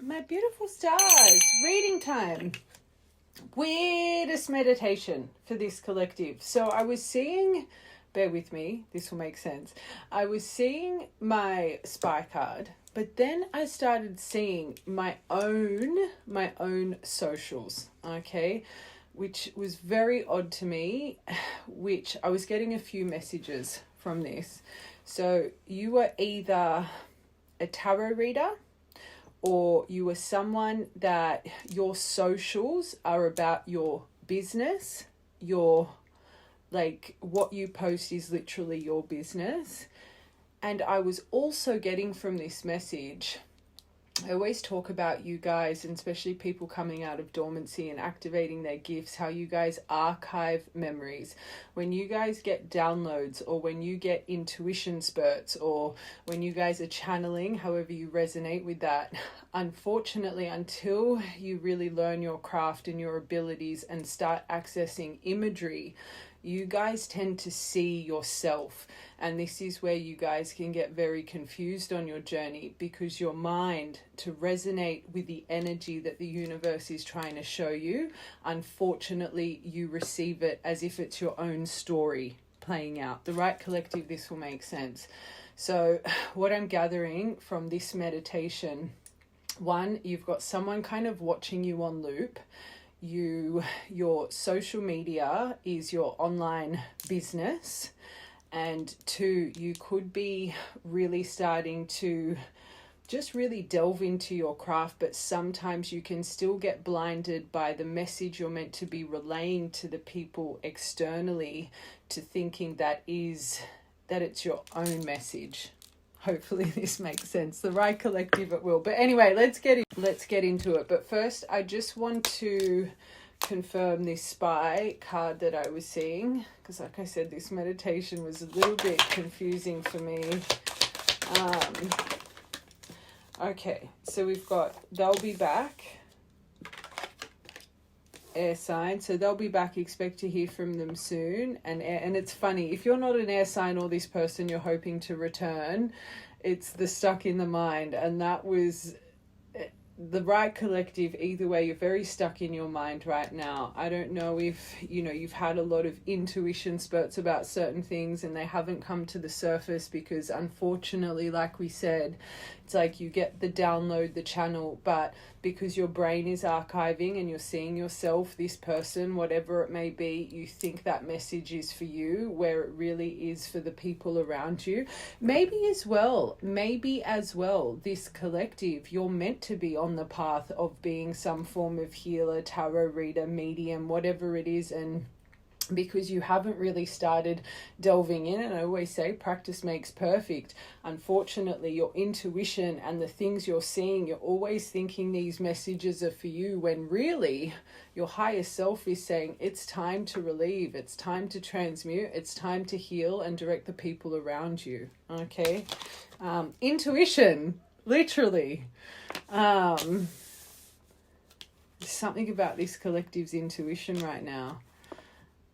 My beautiful stars, reading time. Weirdest meditation for this collective. So I was seeing, bear with me, this will make sense. I was seeing my spy card, but then I started seeing my own socials, okay? Which was very odd to me, which I was getting a few messages from this. So you were either a tarot reader, or you are someone that your socials are about your business, your, like, what you post is literally your business. And I was also getting from this message, I always talk about you guys, and especially people coming out of dormancy and activating their gifts, how you guys archive memories. When you guys get downloads, or when you get intuition spurts, or when you guys are channeling, however you resonate with that, unfortunately, until you really learn your craft and your abilities and start accessing imagery, you guys tend to see yourself. And this is where you guys can get very confused on your journey, because your mind, to resonate with the energy that the universe is trying to show you, unfortunately, you receive it as if it's your own story playing out. The right collective, this will make sense. So what I'm gathering from this meditation, one, you've got someone kind of watching you on loop. Your social media is your online business. And two, you could be really starting to just really delve into your craft, but sometimes you can still get blinded by the message you're meant to be relaying to the people externally, to thinking that it's your own message. Hopefully this makes sense. The right collective, it will. But anyway, let's get into it. But first, I just want to confirm this spy card that I was seeing, because like I said, this meditation was a little bit confusing for me. Okay, so we've got they'll be back, air sign, so they'll be back, expect to hear from them soon. And it's funny, if you're not an air sign, or this person you're hoping to return, it's the stuck in the mind. And that was the right collective. Either way, you're very stuck in your mind right now. I don't know if you've had a lot of intuition spurts about certain things and they haven't come to the surface, because unfortunately, like we said, it's like you get the download, the channel, but because your brain is archiving and you're seeing yourself, this person, whatever it may be, you think that message is for you, where it really is for the people around you. Maybe as well, this collective, you're meant to be on the path of being some form of healer, tarot reader, medium, whatever it is, and because you haven't really started delving in, and I always say practice makes perfect. Unfortunately, your intuition and the things you're seeing, you're always thinking these messages are for you, when really your higher self is saying it's time to relieve, it's time to transmute, it's time to heal and direct the people around you. Okay, intuition, literally. There's something about this collective's intuition right now.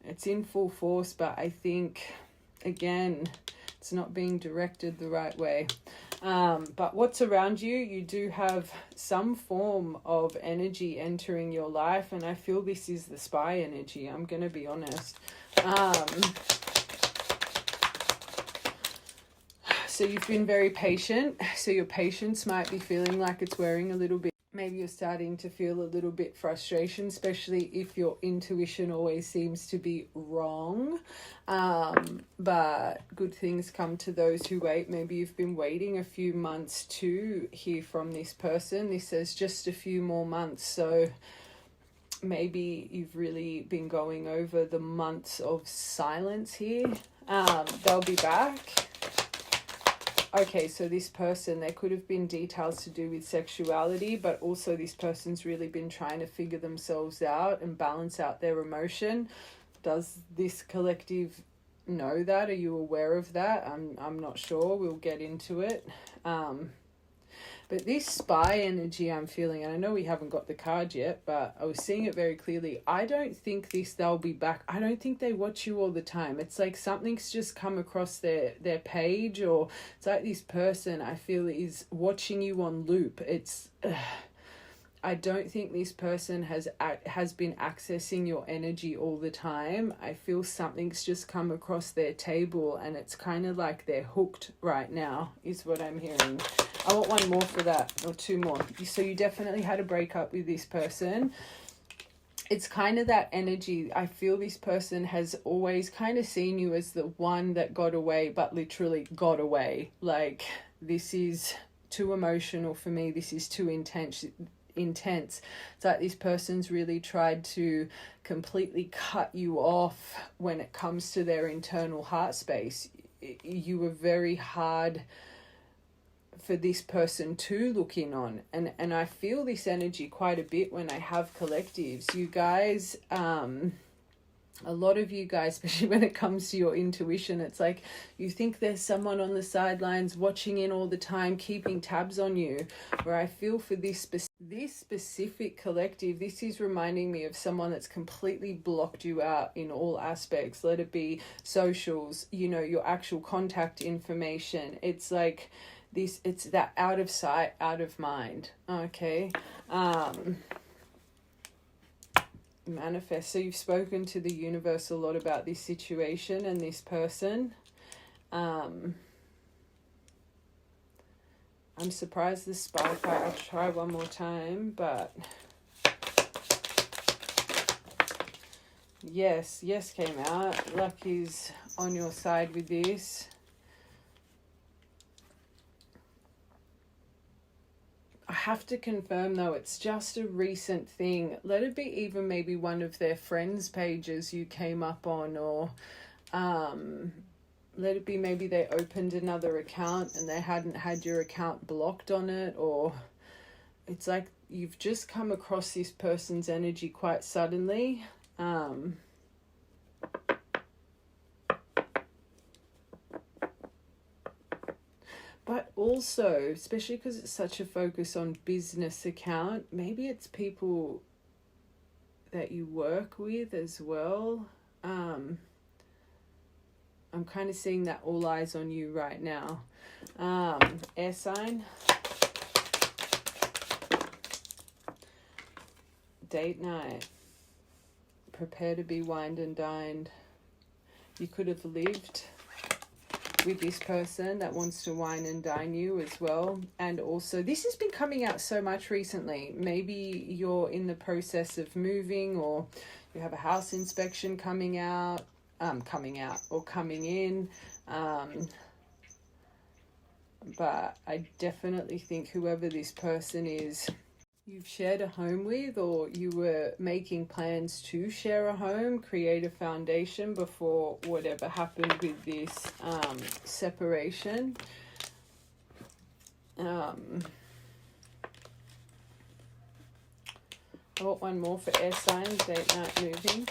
It's in full force, but I think, again, it's not being directed the right way. But what's around you, you do have some form of energy entering your life, and I feel this is the spy energy, I'm going to be honest. So you've been very patient, so your patience might be feeling like it's wearing a little bit. Maybe you're starting to feel a little bit frustration, especially if your intuition always seems to be wrong. But good things come to those who wait. Maybe you've been waiting a few months to hear from this person. This says just a few more months. So maybe you've really been going over the months of silence here. They'll be back. Okay, so this person, there could have been details to do with sexuality, but also this person's really been trying to figure themselves out and balance out their emotion. Does this collective know that? Are you aware of that? I'm not sure. We'll get into it. But this spy energy I'm feeling, and I know we haven't got the card yet, but I was seeing it very clearly. I don't think they'll be back. I don't think they watch you all the time. It's like something's just come across their page, or it's like this person I feel is watching you on loop. It's I don't think this person has been accessing your energy all the time. I feel something's just come across their table and it's kind of like they're hooked right now, is what I'm hearing. I want one more for that, or two more. So you definitely had a breakup with this person. It's kind of that energy. I feel this person has always kind of seen you as the one that got away, but literally got away. Like, this is too emotional for me. This is too intense. It's like this person's really tried to completely cut you off when it comes to their internal heart space. You were very hard for this person to look in on, and I feel this energy quite a bit when I have collectives. You guys, a lot of you guys, especially when it comes to your intuition, it's like you think there's someone on the sidelines watching in all the time, keeping tabs on you. Where I feel for this specific collective, this is reminding me of someone that's completely blocked you out in all aspects. Let it be socials, your actual contact information. It's like this, it's that out of sight, out of mind. Okay. Manifest. So you've spoken to the universe a lot about this situation and this person. I'm surprised the spark. I'll try one more time, but yes came out. Luck is on your side with this. I have to confirm though, it's just a recent thing. Let it be even maybe one of their friends' pages you came up on, or let it be maybe they opened another account and they hadn't had your account blocked on it, or it's like you've just come across this person's energy quite suddenly. But also, especially because it's such a focus on business account, maybe it's people that you work with as well. I'm kind of seeing that all eyes on you right now. Air sign. Date night. Prepare to be wined and dined. You could have lived with this person that wants to wine and dine you as well. And also, this has been coming out so much recently. Maybe you're in the process of moving, or you have a house inspection coming or coming in. But I definitely think whoever this person is, you've shared a home with, or you were making plans to share a home, create a foundation before whatever happened with this separation. I want one more for air signs, date night moving.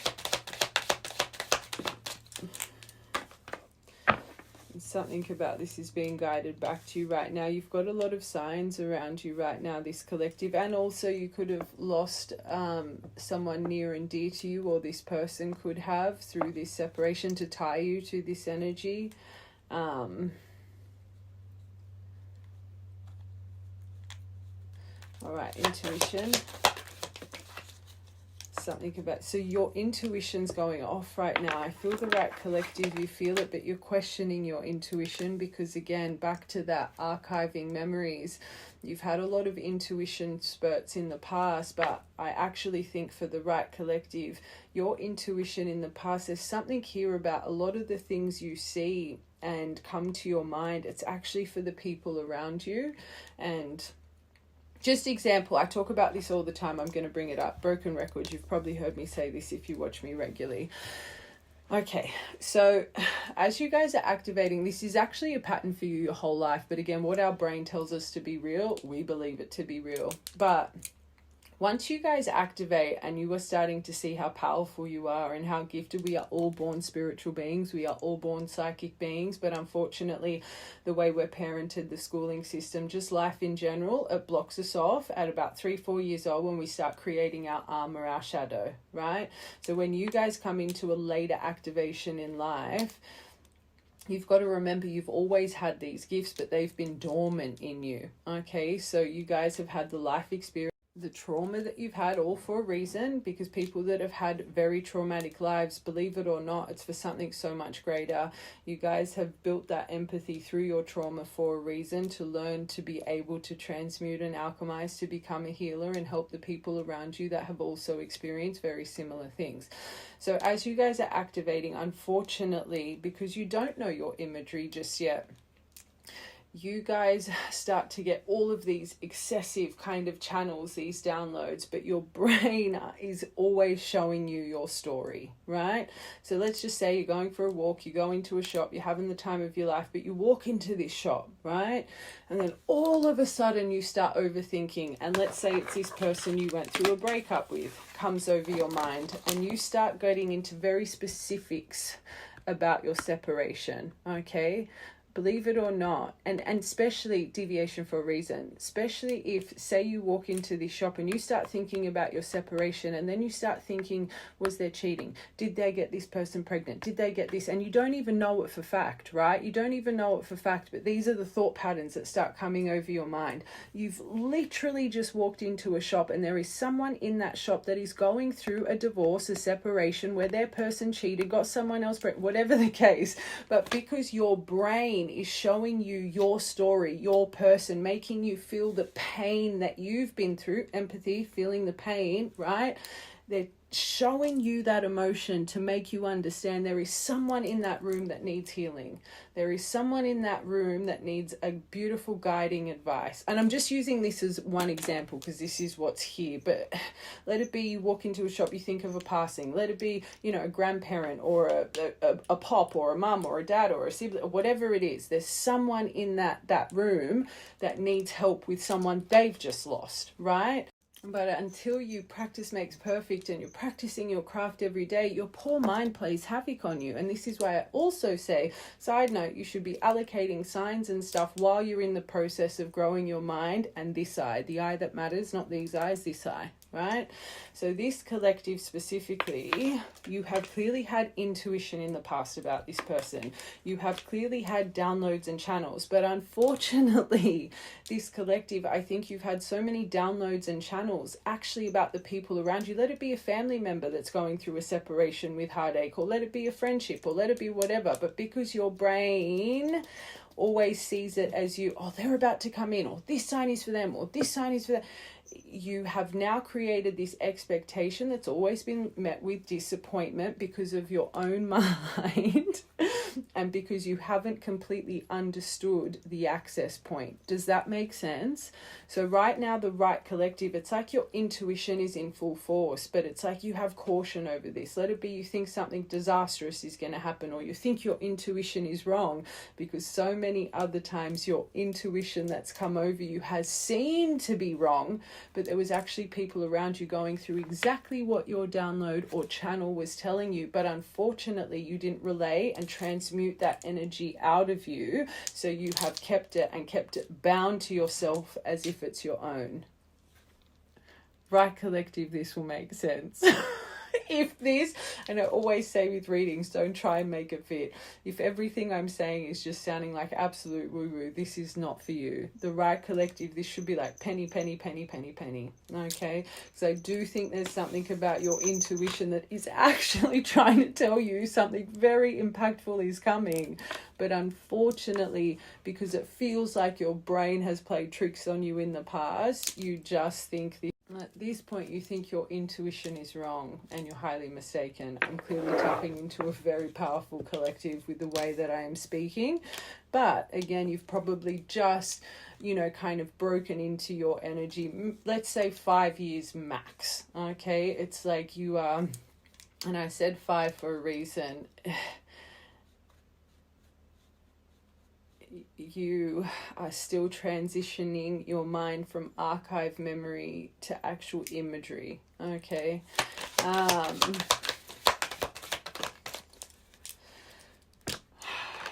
Something about this is being guided back to you right now. You've got a lot of signs around you right now, this collective, and also you could have lost someone near and dear to you, or this person could have, through this separation, to tie you to this energy. All right, intuition. Something about, so your intuition's going off right now. I feel the right collective, you feel it, but you're questioning your intuition because, again, back to that archiving memories, you've had a lot of intuition spurts in the past, but I actually think for the right collective, your intuition in the past, there's something here about a lot of the things you see and come to your mind, it's actually for the people around you. And just example, I talk about this all the time, I'm going to bring it up. Broken record, you've probably heard me say this if you watch me regularly. Okay, so as you guys are activating, this is actually a pattern for you your whole life. But again, what our brain tells us to be real, we believe it to be real. But once you guys activate and you are starting to see how powerful you are and how gifted, we are all born spiritual beings, we are all born psychic beings, but unfortunately the way we're parented, the schooling system, just life in general, it blocks us off at about 3-4 years old when we start creating our armor, our shadow, right? So when you guys come into a later activation in life, you've got to remember you've always had these gifts, but they've been dormant in you. Okay, so you guys have had the life experience, the trauma that you've had, all for a reason, because people that have had very traumatic lives, believe it or not, it's for something so much greater. You guys have built that empathy through your trauma for a reason, to learn to be able to transmute and alchemize, to become a healer and help the people around you that have also experienced very similar things. So as you guys are activating, unfortunately, because you don't know your imagery just yet, you guys start to get all of these excessive kind of channels, these downloads, but your brain is always showing you your story, right? So let's just say you're going for a walk, you go into a shop, you're having the time of your life, but you walk into this shop, right? And then all of a sudden you start overthinking, and let's say it's this person you went through a breakup with comes over your mind, and you start getting into very specifics about your separation, okay? Believe it or not, and especially deviation for a reason, especially if, say, you walk into this shop and you start thinking about your separation, and then you start thinking, was there cheating? Did they get this person pregnant? Did they get this? And you don't even know it for fact, right? You don't even know it for fact, but these are the thought patterns that start coming over your mind. You've literally just walked into a shop, and there is someone in that shop that is going through a divorce, a separation, where their person cheated, got someone else pregnant, whatever the case. But because your brain is showing you your story, your person, making you feel the pain that you've been through, empathy, feeling the pain, right? They're showing you that emotion to make you understand there is someone in that room that needs healing. There is someone in that room that needs a beautiful guiding advice. And I'm just using this as one example because this is what's here. But let it be you walk into a shop, you think of a passing. Let it be, you know, a grandparent or a pop or a mum or a dad or a sibling, whatever it is. There's someone in that room that needs help with someone they've just lost, right? But until you practice makes perfect, and you're practicing your craft every day, your poor mind plays havoc on you. And this is why I also say, side note, you should be allocating signs and stuff while you're in the process of growing your mind and this eye, the eye that matters, not these eyes, this eye, right? So this collective specifically, you have clearly had intuition in the past about this person. You have clearly had downloads and channels, but unfortunately, this collective, I think you've had so many downloads and channels actually about the people around you. Let it be a family member that's going through a separation with heartache, or let it be a friendship, or let it be whatever. But because your brain always sees it as you, oh, they're about to come in, or this sign is for them, or this sign is for them, you have now created this expectation that's always been met with disappointment because of your own mind and because you haven't completely understood the access point. Does that make sense? So right now, the right collective, it's like your intuition is in full force, but it's like you have caution over this. Let it be you think something disastrous is going to happen, or you think your intuition is wrong, because so many other times your intuition that's come over you has seemed to be wrong, but there was actually people around you going through exactly what your download or channel was telling you. But unfortunately, you didn't relay and transmute that energy out of you. So you have kept it and kept it bound to yourself as if it's your own. Right, collective, this will make sense. If this, and I always say with readings, don't try and make it fit. If everything I'm saying is just sounding like absolute woo-woo, this is not for you. The right collective, this should be like penny, penny, penny, penny, penny. Okay? So I do think there's something about your intuition that is actually trying to tell you something very impactful is coming. But unfortunately, because it feels like your brain has played tricks on you in the past, you just think at this point, you think your intuition is wrong and you're highly mistaken. I'm clearly tapping into a very powerful collective with the way that I am speaking. But again, you've probably just, you know, kind of broken into your energy. Let's say 5 years max. Okay. It's like you are, and I said 5 for a reason. You are still transitioning your mind from archive memory to actual imagery. Okay.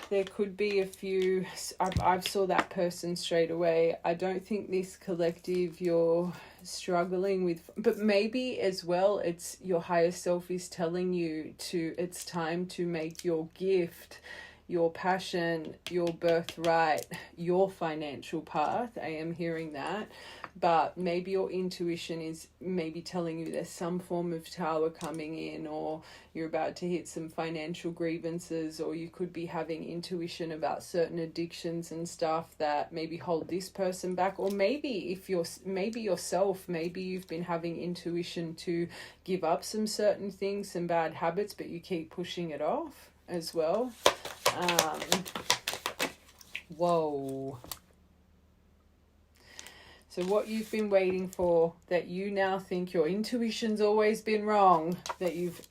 There could be a few, I've saw that person straight away. I don't think this collective you're struggling with, but maybe as well, it's your higher self is telling you it's time to make your gift, your passion, your birthright, your financial path. I am hearing that. but maybe your intuition is maybe telling you there's some form of tower coming in, or you're about to hit some financial grievances, or you could be having intuition about certain addictions and stuff that maybe hold this person back. Or maybe if you're maybe yourself, maybe you've been having intuition to give up some certain things, some bad habits, but you keep pushing it off as well. Whoa. So what you've been waiting for, that you now think your intuition's always been wrong, that you've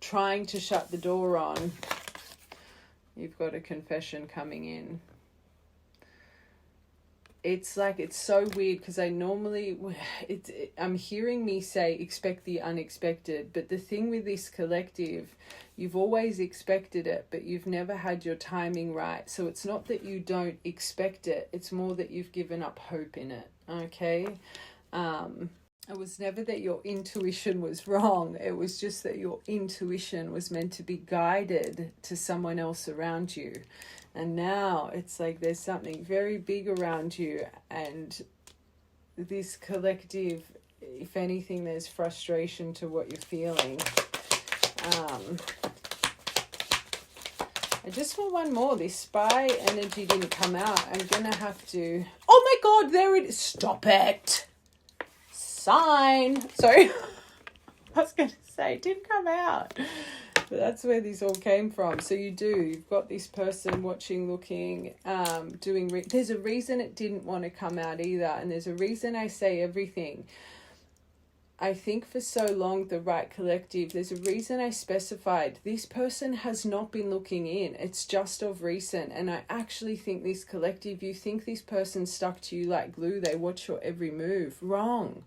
trying to shut the door on, you've got a confession coming in. It's like, it's so weird because I'm hearing me say expect the unexpected, but the thing with this collective, you've always expected it, but you've never had your timing right. So it's not that you don't expect it, it's more that you've given up hope in it. Okay. It was never that your intuition was wrong. It was just that your intuition was meant to be guided to someone else around you. And now it's like there's something very big around you, and this collective, if anything, there's frustration to what you're feeling. I just want one more. This spy energy didn't come out. I'm going to have to... Oh my God, there it is. Stop it. Sign. Sorry. I was going to say, it didn't come out. But that's where this all came from. So you've got this person watching, looking, doing... There's a reason it didn't want to come out either. And there's a reason I say everything. I think for so long, the right collective, there's a reason I specified this person has not been looking in. It's just of recent. And I actually think this collective, you think this person stuck to you like glue. They watch your every move. Wrong.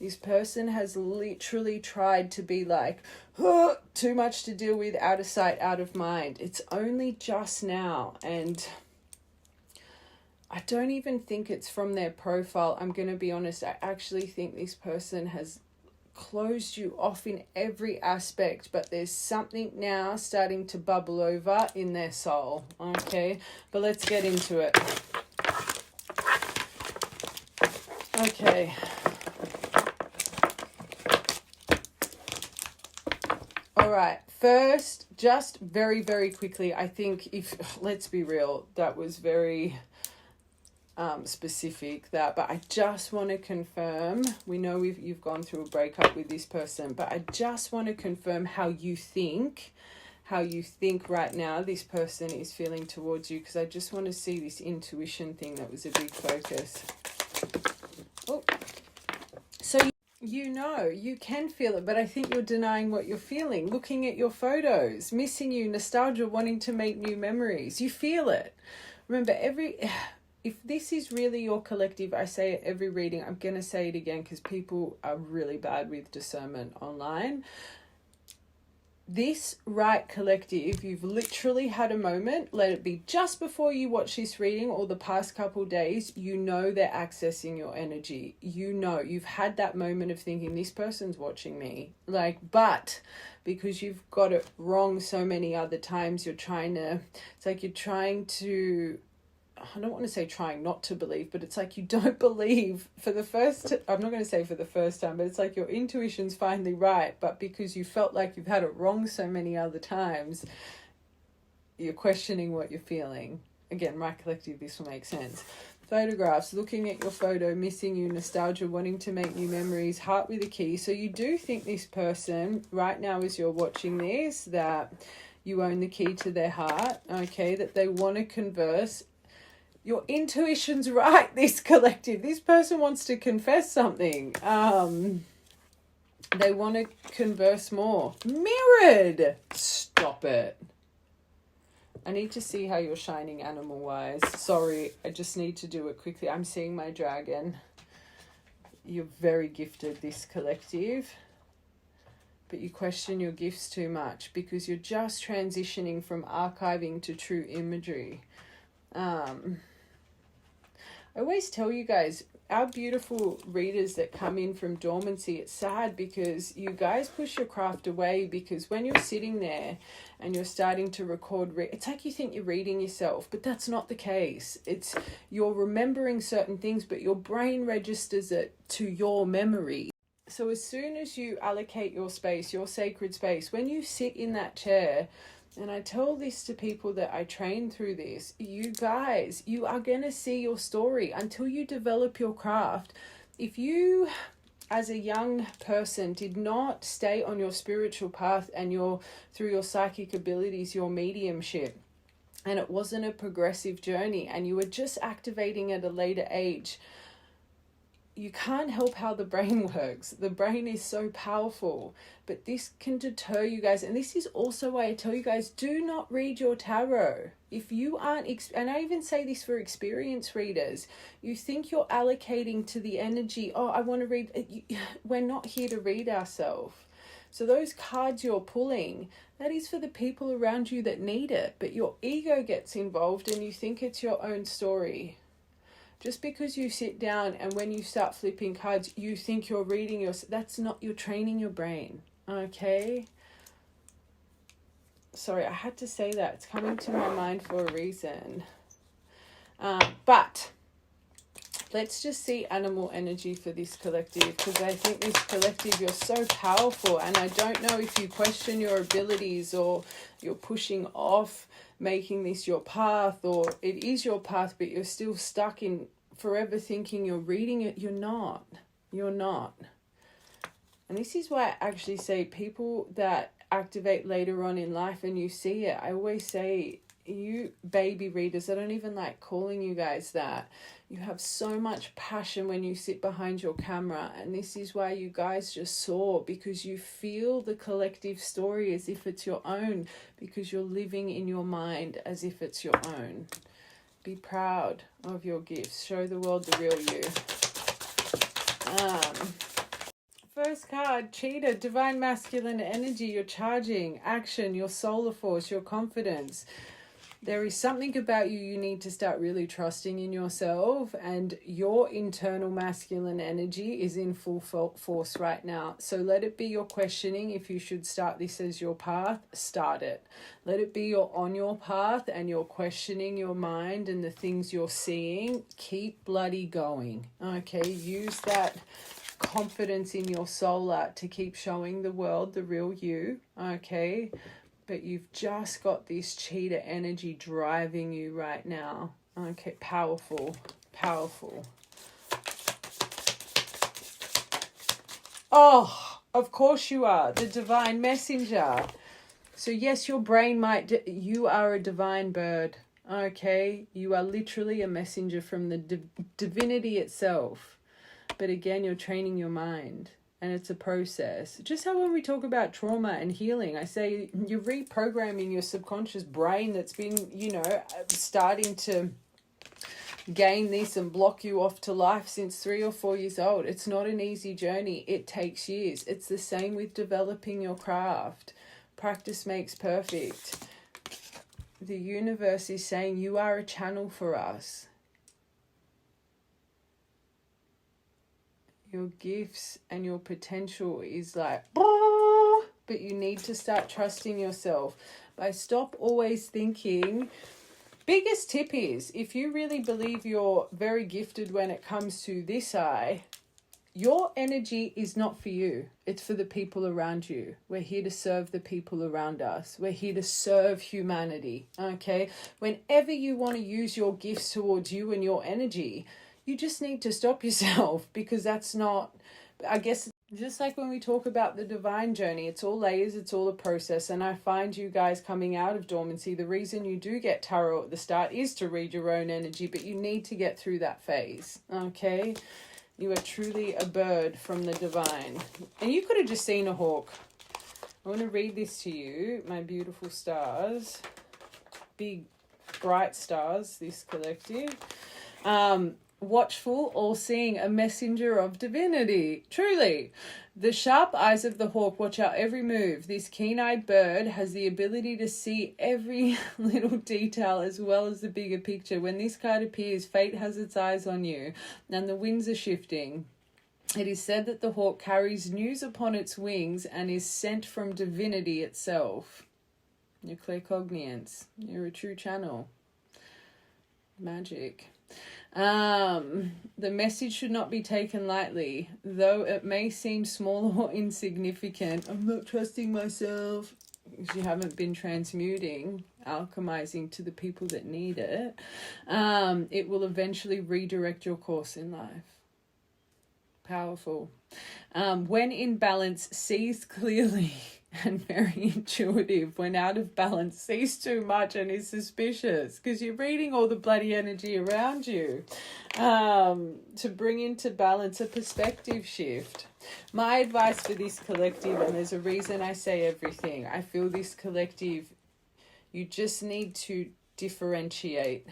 This person has literally tried to be like, oh, too much to deal with, out of sight, out of mind. It's only just now. And I don't even think it's from their profile. I'm going to be honest. I actually think this person has closed you off in every aspect, but there's something now starting to bubble over in their soul. Okay, but let's get into it. Okay. All right, first, just very, very quickly, I think let's be real, that was very specific, but I just want to confirm, we know you've gone through a breakup with this person, but I just want to confirm how you think right now this person is feeling towards you, because I just want to see this intuition thing that was a big focus. Oh, so you can feel it, but I think you're denying what you're feeling. Looking at your photos, missing you, nostalgia, wanting to make new memories. You feel it. Remember, if this is really your collective, I say it every reading, I'm going to say it again because people are really bad with discernment online. This right collective, you've literally had a moment, let it be just before you watch this reading or the past couple days, they're accessing your energy. You've had that moment of thinking, this person's watching me. But because you've got it wrong so many other times, you're trying to, I don't want to say trying not to believe, but it's like you don't believe I'm not going to say for the first time, but it's like your intuition's finally right, but because you felt like you've had it wrong so many other times, you're questioning what you're feeling. Again, right collective, this will make sense. Photographs, looking at your photo, missing you, nostalgia, wanting to make new memories, heart with a key. So you do think this person, right now as you're watching this, that you own the key to their heart, okay, that they want to converse. Your intuition's right, this collective. This person wants to confess something. They want to converse more. Mirrored. Stop it. I need to see how you're shining animal-wise. Sorry, I just need to do it quickly. I'm seeing my dragon. You're very gifted, this collective. But you question your gifts too much because you're just transitioning from archiving to true imagery. I always tell you guys, our beautiful readers that come in from dormancy, it's sad because you guys push your craft away, because when you're sitting there and you're starting to record, it's like you think you're reading yourself, but that's not the case. It's you're remembering certain things, but your brain registers it to your memory. So as soon as you allocate your space, your sacred space, when you sit in that chair, and I tell this to people that I train through this, you guys, you are going to see your story until you develop your craft. If you, as a young person, did not stay on your spiritual path and through your psychic abilities, your mediumship, and it wasn't a progressive journey and you were just activating at a later age, you can't help how the brain works. The brain is so powerful, but this can deter you guys. And this is also why I tell you guys, do not read your tarot. If you aren't, and I even say this for experienced readers, you think you're allocating to the energy, oh, I want to read. We're not here to read ourselves. So those cards you're pulling, that is for the people around you that need it. But your ego gets involved and you think it's your own story. Just because you sit down and when you start flipping cards, you think you're reading that's not, you're training your brain. Okay? Sorry, I had to say that. It's coming to my mind for a reason. But let's just see animal energy for this collective, because I think this collective, you're so powerful, and I don't know if you question your abilities or you're pushing off making this your path, or it is your path but you're still stuck in forever thinking you're reading it. You're not. And this is why I actually say people that activate later on in life and you see it, I always say, you baby readers, I don't even like calling you guys that. You have so much passion when you sit behind your camera, and this is why you guys just soar, because you feel the collective story as if it's your own, because you're living in your mind as if it's your own. Be proud of your gifts. Show the world the real you. First card, Cheetah, divine masculine energy. You're charging, action, your solar force, your confidence. There is something about you need to start really trusting in yourself, and your internal masculine energy is in full force right now. So let it be your questioning. If you should start this as your path, start it. Let it be your on your path and you're questioning your mind and the things you're seeing. Keep bloody going. Okay, use that confidence in your solar to keep showing the world the real you. Okay. But you've just got this cheetah energy driving you right now. Okay, powerful. Oh, of course you are. The divine messenger. So yes, your brain might, you are a divine bird. Okay, you are literally a messenger from the divinity itself. But again, you're training your mind. And it's a process. Just how when we talk about trauma and healing, I say you're reprogramming your subconscious brain that's been, starting to gain this and block you off to life since 3 or 4 years old. It's not an easy journey. It takes years. It's the same with developing your craft. Practice makes perfect. The universe is saying you are a channel for us. Your gifts and your potential is like, but you need to start trusting yourself. By stop always thinking. Biggest tip is, if you really believe you're very gifted when it comes to this eye, your energy is not for you. It's for the people around you. We're here to serve the people around us. We're here to serve humanity. Okay? Whenever you want to use your gifts towards you and your energy, you just need to stop yourself, because that's not, I guess, just like when we talk about the divine journey, it's all layers, it's all a process. And I find you guys coming out of dormancy, the reason you do get tarot at the start is to read your own energy, but you need to get through that phase. Okay? You are truly a bird from the divine. And you could have just seen a hawk. I want to read this to you, my beautiful stars. Big, bright stars, this collective. watchful, all-seeing, a messenger of divinity. Truly, the sharp eyes of the hawk watch out every move. This keen-eyed bird has the ability to see every little detail as well as the bigger picture. When this card appears, fate has its eyes on you, and the winds are shifting. It is said that the hawk carries news upon its wings and is sent from divinity itself. You're claircognizance. You're a true channel. Magic. The message should not be taken lightly, though it may seem small or insignificant. I'm not trusting myself because you haven't been transmuting, alchemizing to the people that need it. It will eventually redirect your course in life. Powerful. When in balance, sees clearly and very intuitive. When out of balance, sees too much and is suspicious because you're reading all the bloody energy around you. To bring into balance a perspective shift. My advice for this collective, and there's a reason I say everything, I feel this collective, you just need to differentiate.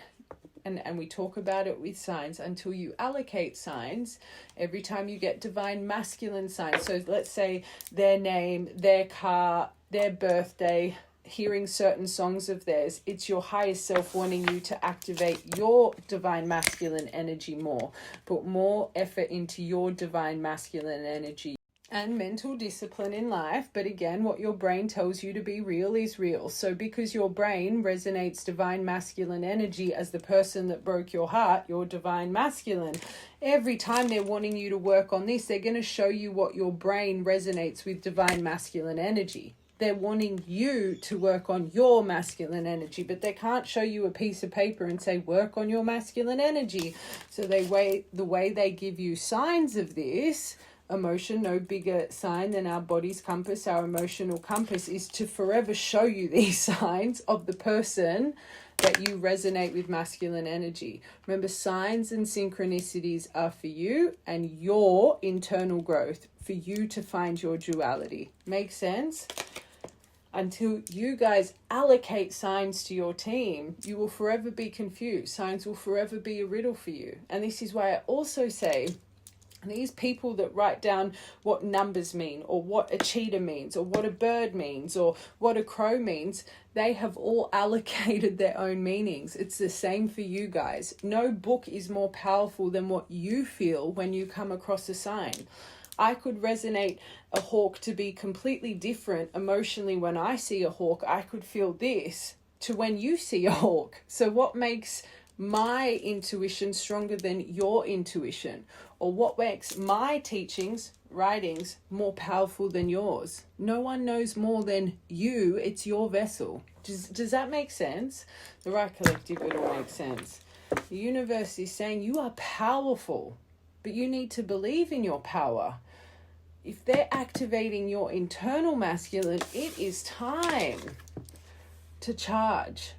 And we talk about it with signs until you allocate signs. Every time you get divine masculine signs, so let's say their name, their car, their birthday, hearing certain songs of theirs, it's your higher self wanting you to activate your divine masculine energy more. Put more effort into your divine masculine energy. And mental discipline in life. But again, what your brain tells you to be real is real. So because your brain resonates divine masculine energy as the person that broke your heart, your divine masculine, every time they're wanting you to work on this, they're going to show you what your brain resonates with divine masculine energy. They're wanting you to work on your masculine energy, but they can't show you a piece of paper and say, work on your masculine energy. So the way they give you signs of this, emotion, no bigger sign than our body's compass, our emotional compass, is to forever show you these signs of the person that you resonate with masculine energy. Remember, signs and synchronicities are for you and your internal growth, for you to find your duality. Make sense? Until you guys allocate signs to your team, you will forever be confused. Signs will forever be a riddle for you. And this is why I also say, these people that write down what numbers mean, or what a cheetah means, or what a bird means, or what a crow means, they have all allocated their own meanings. It's the same for you guys. No book is more powerful than what you feel when you come across a sign. I could resonate a hawk to be completely different emotionally. When I see a hawk, I could feel this to when you see a hawk. So what makes my intuition stronger than your intuition? Or what makes my teachings, writings, more powerful than yours? No one knows more than you. It's your vessel. Does that make sense? The right collective, it all makes sense. The universe is saying you are powerful, but you need to believe in your power. If they're activating your internal masculine, it is time to charge.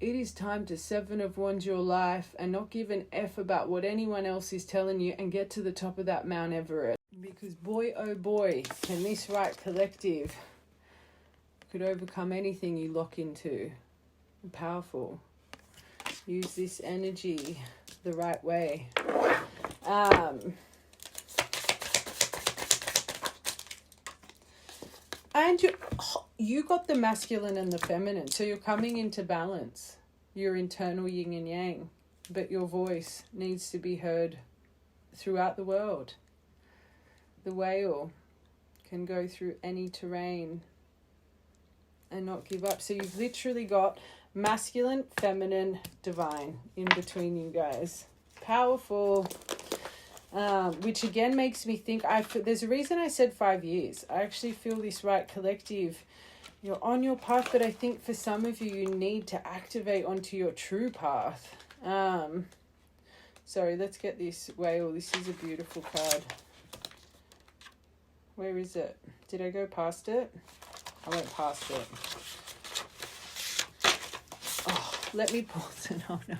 It is time to 7 of Wands your life and not give an F about what anyone else is telling you, and get to the top of that Mount Everest. Because boy, oh boy, can this right collective could overcome anything you lock into. Powerful. Use this energy the right way. And you got the masculine and the feminine, so you're coming into balance. Your internal yin and yang, but your voice needs to be heard throughout the world. The whale can go through any terrain and not give up. So you've literally got masculine, feminine, divine in between you guys. Powerful. Which again makes me think, there's a reason I said 5 years. I actually feel this right collective, you're on your path, but I think for some of you, you need to activate onto your true path. Sorry, let's get this whale. This is a beautiful card. Where is it? Did I go past it? I went past it. Oh, let me pause it. Oh no.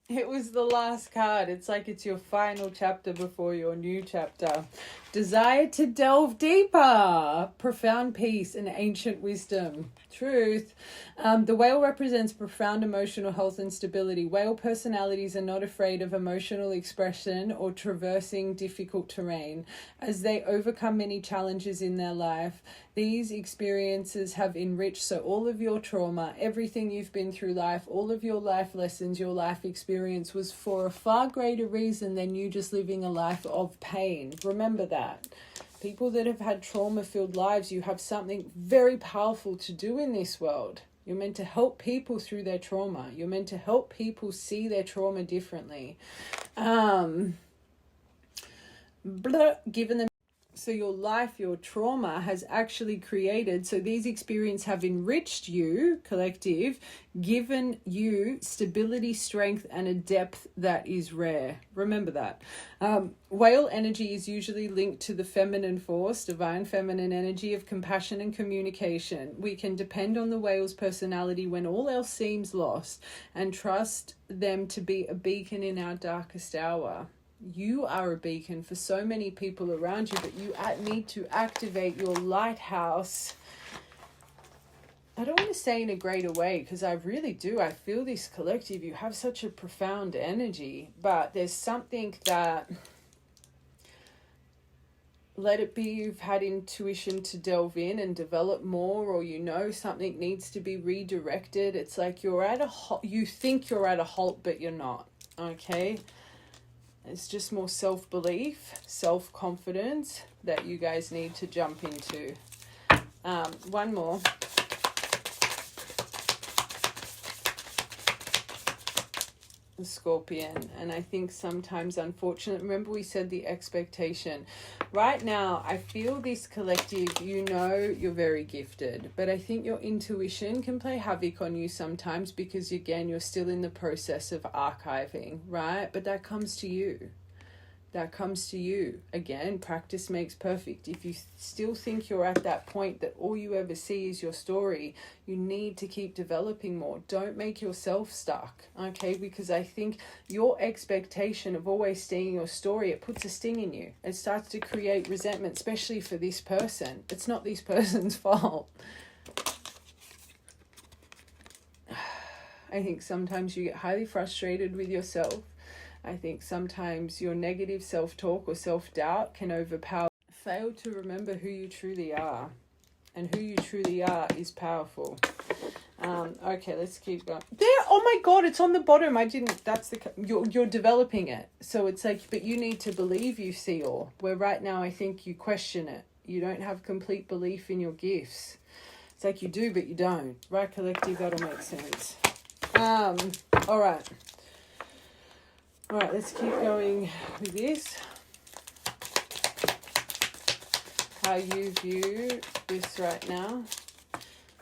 It was the last card. It's like it's your final chapter before your new chapter. Desire to delve deeper. Profound peace and ancient wisdom. Truth. The whale represents profound emotional health and stability. Whale personalities are not afraid of emotional expression or traversing difficult terrain. As they overcome many challenges in their life, these experiences have enriched. So all of your trauma, everything you've been through life, all of your life lessons, your life experience was for a far greater reason than you just living a life of pain. Remember that. People that have had trauma-filled lives, you have something very powerful to do in this world. You're meant to help people through their trauma. You're meant to help people see their trauma differently. Given them. So your life, your trauma has actually created, so these experiences have enriched you, collective, given you stability, strength, and a depth that is rare. Remember that. Whale energy is usually linked to the feminine force, divine feminine energy of compassion and communication. We can depend on the whale's personality when all else seems lost and trust them to be a beacon in our darkest hour. You are a beacon for so many people around you, but you need to activate your lighthouse. I don't want to say in a greater way, because I really do. I feel this collective. You have such a profound energy, but there's something that, let it be you've had intuition to delve in and develop more, or something needs to be redirected. It's like you think you're at a halt, but you're not. Okay? It's just more self-belief, self-confidence that you guys need to jump into. One more. The Scorpion. And I think sometimes, unfortunately, remember we said the expectation. Right now, I feel this collective, you're very gifted, but I think your intuition can play havoc on you sometimes because, again, you're still in the process of archiving, right? But that comes to you. That comes to you. Again, practice makes perfect. If you still think you're at that point that all you ever see is your story, you need to keep developing more. Don't make yourself stuck, okay? Because I think your expectation of always seeing your story, it puts a sting in you. It starts to create resentment, especially for this person. It's not this person's fault. I think sometimes you get highly frustrated with yourself. I think sometimes your negative self-talk or self-doubt can overpower. Fail to remember who you truly are. And who you truly are is powerful. Okay, let's keep going. There, oh my God, it's on the bottom. You're developing it. So it's like, but you need to believe you see all. Where right now I think you question it. You don't have complete belief in your gifts. It's like you do, but you don't. Right, collective, that'll make sense. All right. All right, let's keep going with this. How you view this right now.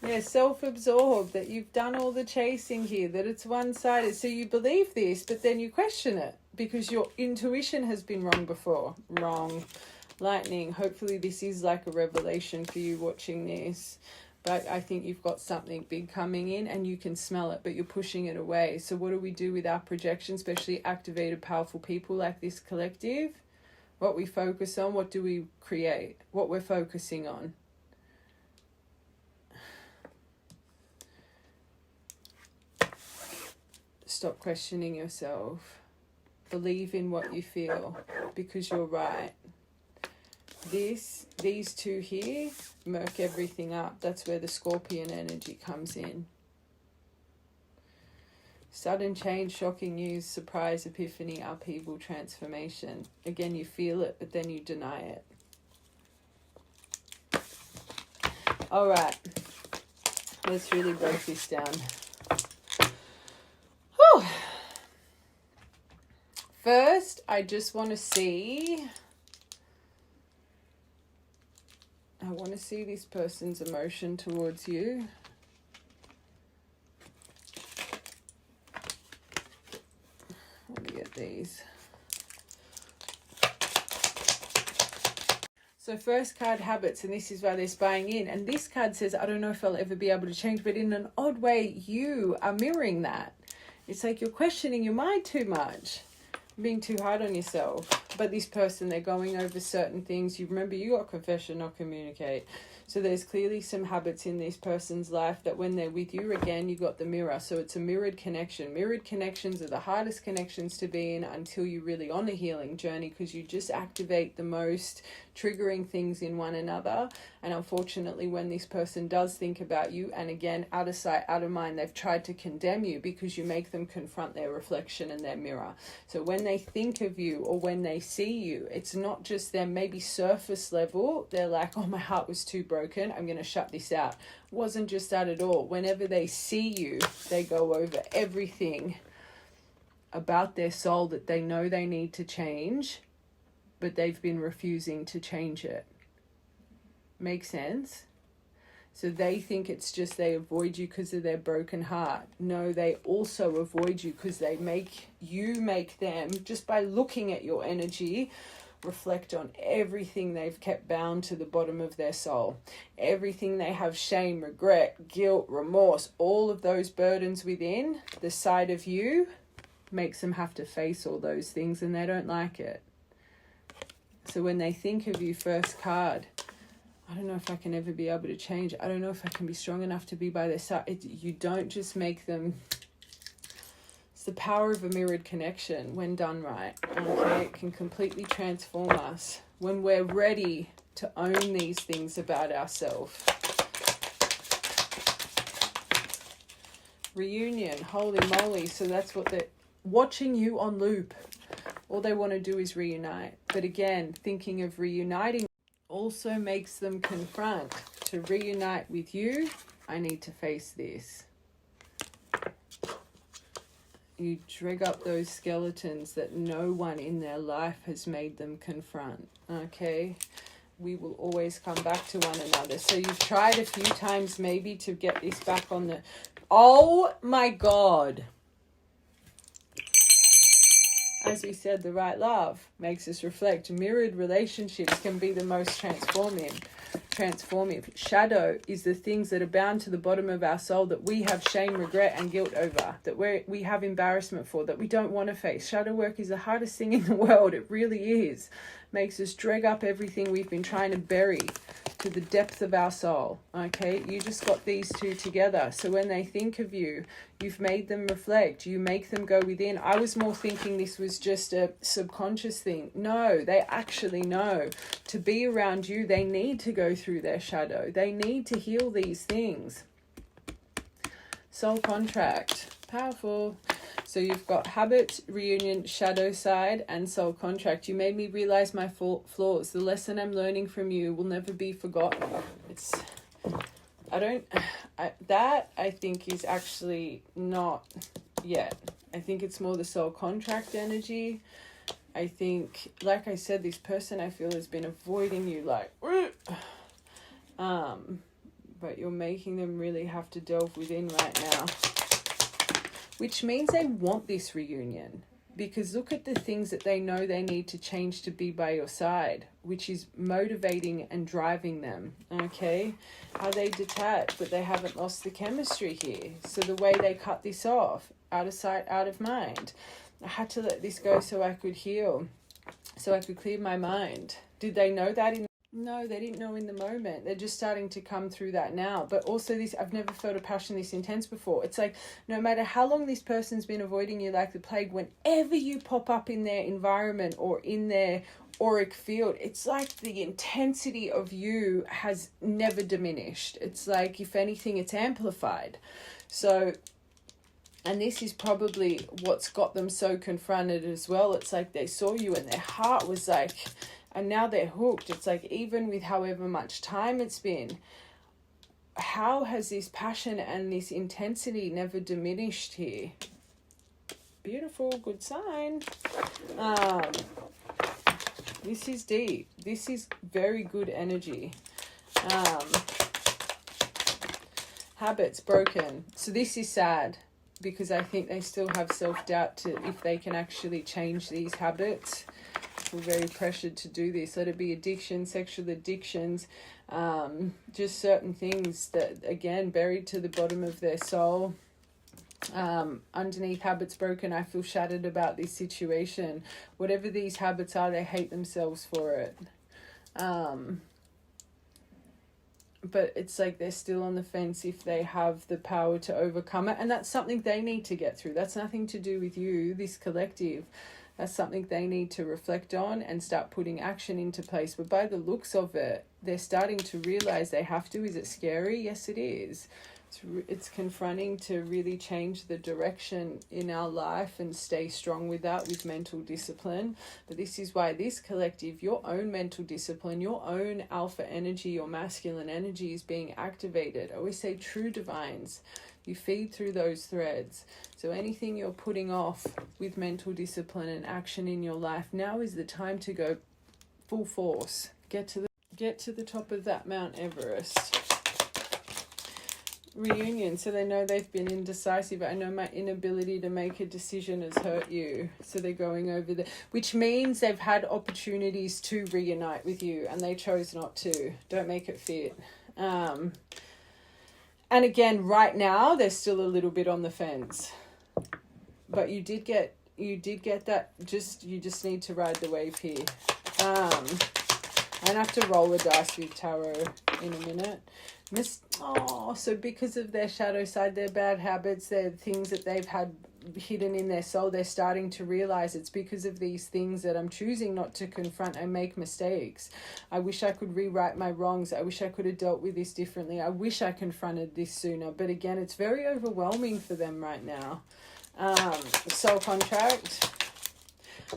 Yeah, self-absorbed, that you've done all the chasing here, that it's one-sided. So you believe this, but then you question it because your intuition has been wrong before. Wrong. Lightning. Hopefully this is like a revelation for you watching this. But I think you've got something big coming in and you can smell it, but you're pushing it away. So what do we do with our projection, especially activated, powerful people like this collective? What we focus on, what do we create? What we're focusing on. Stop questioning yourself. Believe in what you feel because you're right. These two here murk everything up. That's where the Scorpion energy comes in. Sudden change, shocking news, surprise, epiphany, upheaval, transformation. Again, you feel it, but then you deny it. All right. Let's really break this down. Whew. First, I just want to see... I want to see this person's emotion towards you. Let me get these. So first card, habits, and this is why they're spying in. And this card says, I don't know if I'll ever be able to change, but in an odd way, you are mirroring that. It's like you're questioning your mind too much, being too hard on yourself. But this person, they're going over certain things. You remember, you got confession, not communicate. So there's clearly some habits in this person's life that when they're with you, again, you got the mirror. So it's a mirrored connection. Mirrored connections are the hardest connections to be in until you're really on a healing journey, because you just activate the most triggering things in one another. And unfortunately, when this person does think about you, and again, out of sight, out of mind, they've tried to condemn you because you make them confront their reflection and their mirror. So when they think of you or when they see you, it's not just them, maybe surface level, they're like, oh, my heart was too broken, I'm going to shut this out. Wasn't just that at all. Whenever they see you, they go over everything about their soul that they know they need to change, but they've been refusing to change it. Make sense? So they think it's just they avoid you because of their broken heart. No, they also avoid you because they make them, just by looking at your energy, reflect on everything they've kept bound to the bottom of their soul. Everything they have, shame, regret, guilt, remorse, all of those burdens within the side of you makes them have to face all those things, and they don't like it. So when they think of you, first card, I don't know if I can ever be able to change. I don't know if I can be strong enough to be by their side. You don't just make them... It's the power of a mirrored connection when done right. Okay, it can completely transform us when we're ready to own these things about ourselves. Reunion, holy moly. So that's what they're watching you on loop. All they want to do is reunite. But again, thinking of reuniting also makes them confront. To reunite with you, I need to face this. You drag up those skeletons that no one in their life has made them confront. Okay? We will always come back to one another. So you've tried a few times maybe to get this back on the... Oh my God. As we said, the right love makes us reflect. Mirrored relationships can be the most transformative. Shadow is the things that are bound to the bottom of our soul that we have shame, regret, and guilt over, that we have embarrassment for, that we don't want to face. Shadow work is the hardest thing in the world. It really is. Makes us drag up everything we've been trying to bury to the depth of our soul. Okay, you just got these two together. So when they think of you, you've made them reflect. You make them go within. I was more thinking this was just a subconscious thing. No, they actually know. To be around you, they need to go through their shadow. They need to heal these things. Soul contract. Powerful. So you've got habit, reunion, shadow side, and soul contract. You made me realize my flaws. The lesson I'm learning from you will never be forgotten. I think is actually not yet. I think it's more the soul contract energy. I think, like I said, this person I feel has been avoiding you, like, but you're making them really have to delve within right now. Which means they want this reunion, because look at the things that they know they need to change to be by your side, which is motivating and driving them. Okay, are they detached, but they haven't lost the chemistry here? So the way they cut this off, out of sight, out of mind. I had to let this go so I could heal, so I could clear my mind. Did they know that No, they didn't know in the moment. They're just starting to come through that now. But also this, I've never felt a passion this intense before. It's like, no matter how long this person's been avoiding you like the plague, whenever you pop up in their environment or in their auric field, it's like the intensity of you has never diminished. It's like, if anything, it's amplified. So, and this is probably what's got them so confronted as well. It's like they saw you and their heart was like... And now they're hooked. It's like, even with however much time it's been, how has this passion and this intensity never diminished here? Beautiful, good sign. This is deep. This is very good energy. Habits broken. So this is sad, because I think they still have self-doubt to if they can actually change these habits. We're very pressured to do this. Let it be addiction, sexual addictions, just certain things that, again, buried to the bottom of their soul. Underneath habits broken, I feel shattered about this situation. Whatever these habits are, they hate themselves for it. But it's like they're still on the fence if they have the power to overcome it. And that's something they need to get through. That's nothing to do with you, this collective. That's something they need to reflect on and start putting action into place. But by the looks of it, they're starting to realize they have to. Is it scary? Yes, it is. It's confronting to really change the direction in our life and stay strong with that, with mental discipline. But this is why this collective, your own mental discipline, your own alpha energy, your masculine energy is being activated. I always say true divines, you feed through those threads. So anything you're putting off with mental discipline and action in your life, now is the time to go full force. Get to the top of that Mount Everest. Reunion, so they know they've been indecisive. I know my inability to make a decision has hurt you, so they're going over there, which means they've had opportunities to reunite with you and they chose not to. Don't make it fit. And again, right now they're still a little bit on the fence, but you did get that. You just need to ride the wave here. I have to roll the dice with tarot in a minute. So because of their shadow side, their bad habits, their things that they've had hidden in their soul, they're starting to realize it's because of these things that I'm choosing not to confront and make mistakes. I wish I could rewrite my wrongs. I wish I could have dealt with this differently. I wish I confronted this sooner. But again, it's very overwhelming for them right now. Soul contract.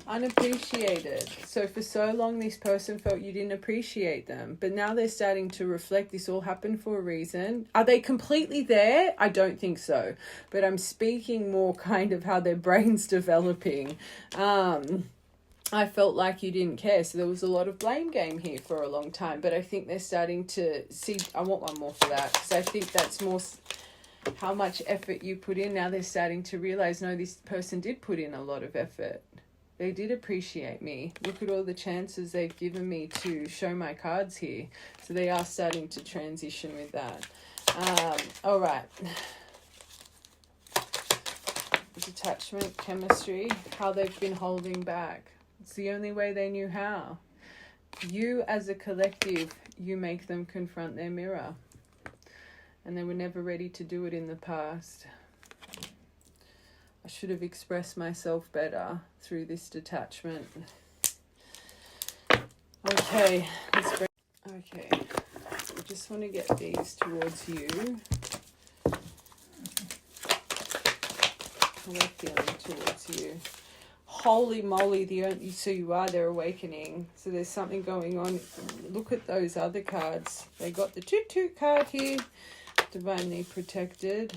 Unappreciated. So for so long this person felt you didn't appreciate them, but now they're starting to reflect this all happened for a reason. Are they completely there? I don't think so, but I'm speaking more kind of how their brain's developing. I felt like you didn't care, so there was a lot of blame game here for a long time, but I think they're starting to see. I want one more for that, because I think that's more how much effort you put in. Now they're starting to realize, no, this person did put in a lot of effort. They did appreciate me. Look at all the chances they've given me to show my cards here. So they are starting to transition with that. All right. Detachment, chemistry, how they've been holding back. It's the only way they knew how. You as a collective, you make them confront their mirror. And they were never ready to do it in the past. I should have expressed myself better through this detachment. Okay, okay. I just want to get these towards you. How they're feeling towards you. Holy moly, so you are their awakening. So there's something going on. Look at those other cards. They got the toot card here. Divinely protected.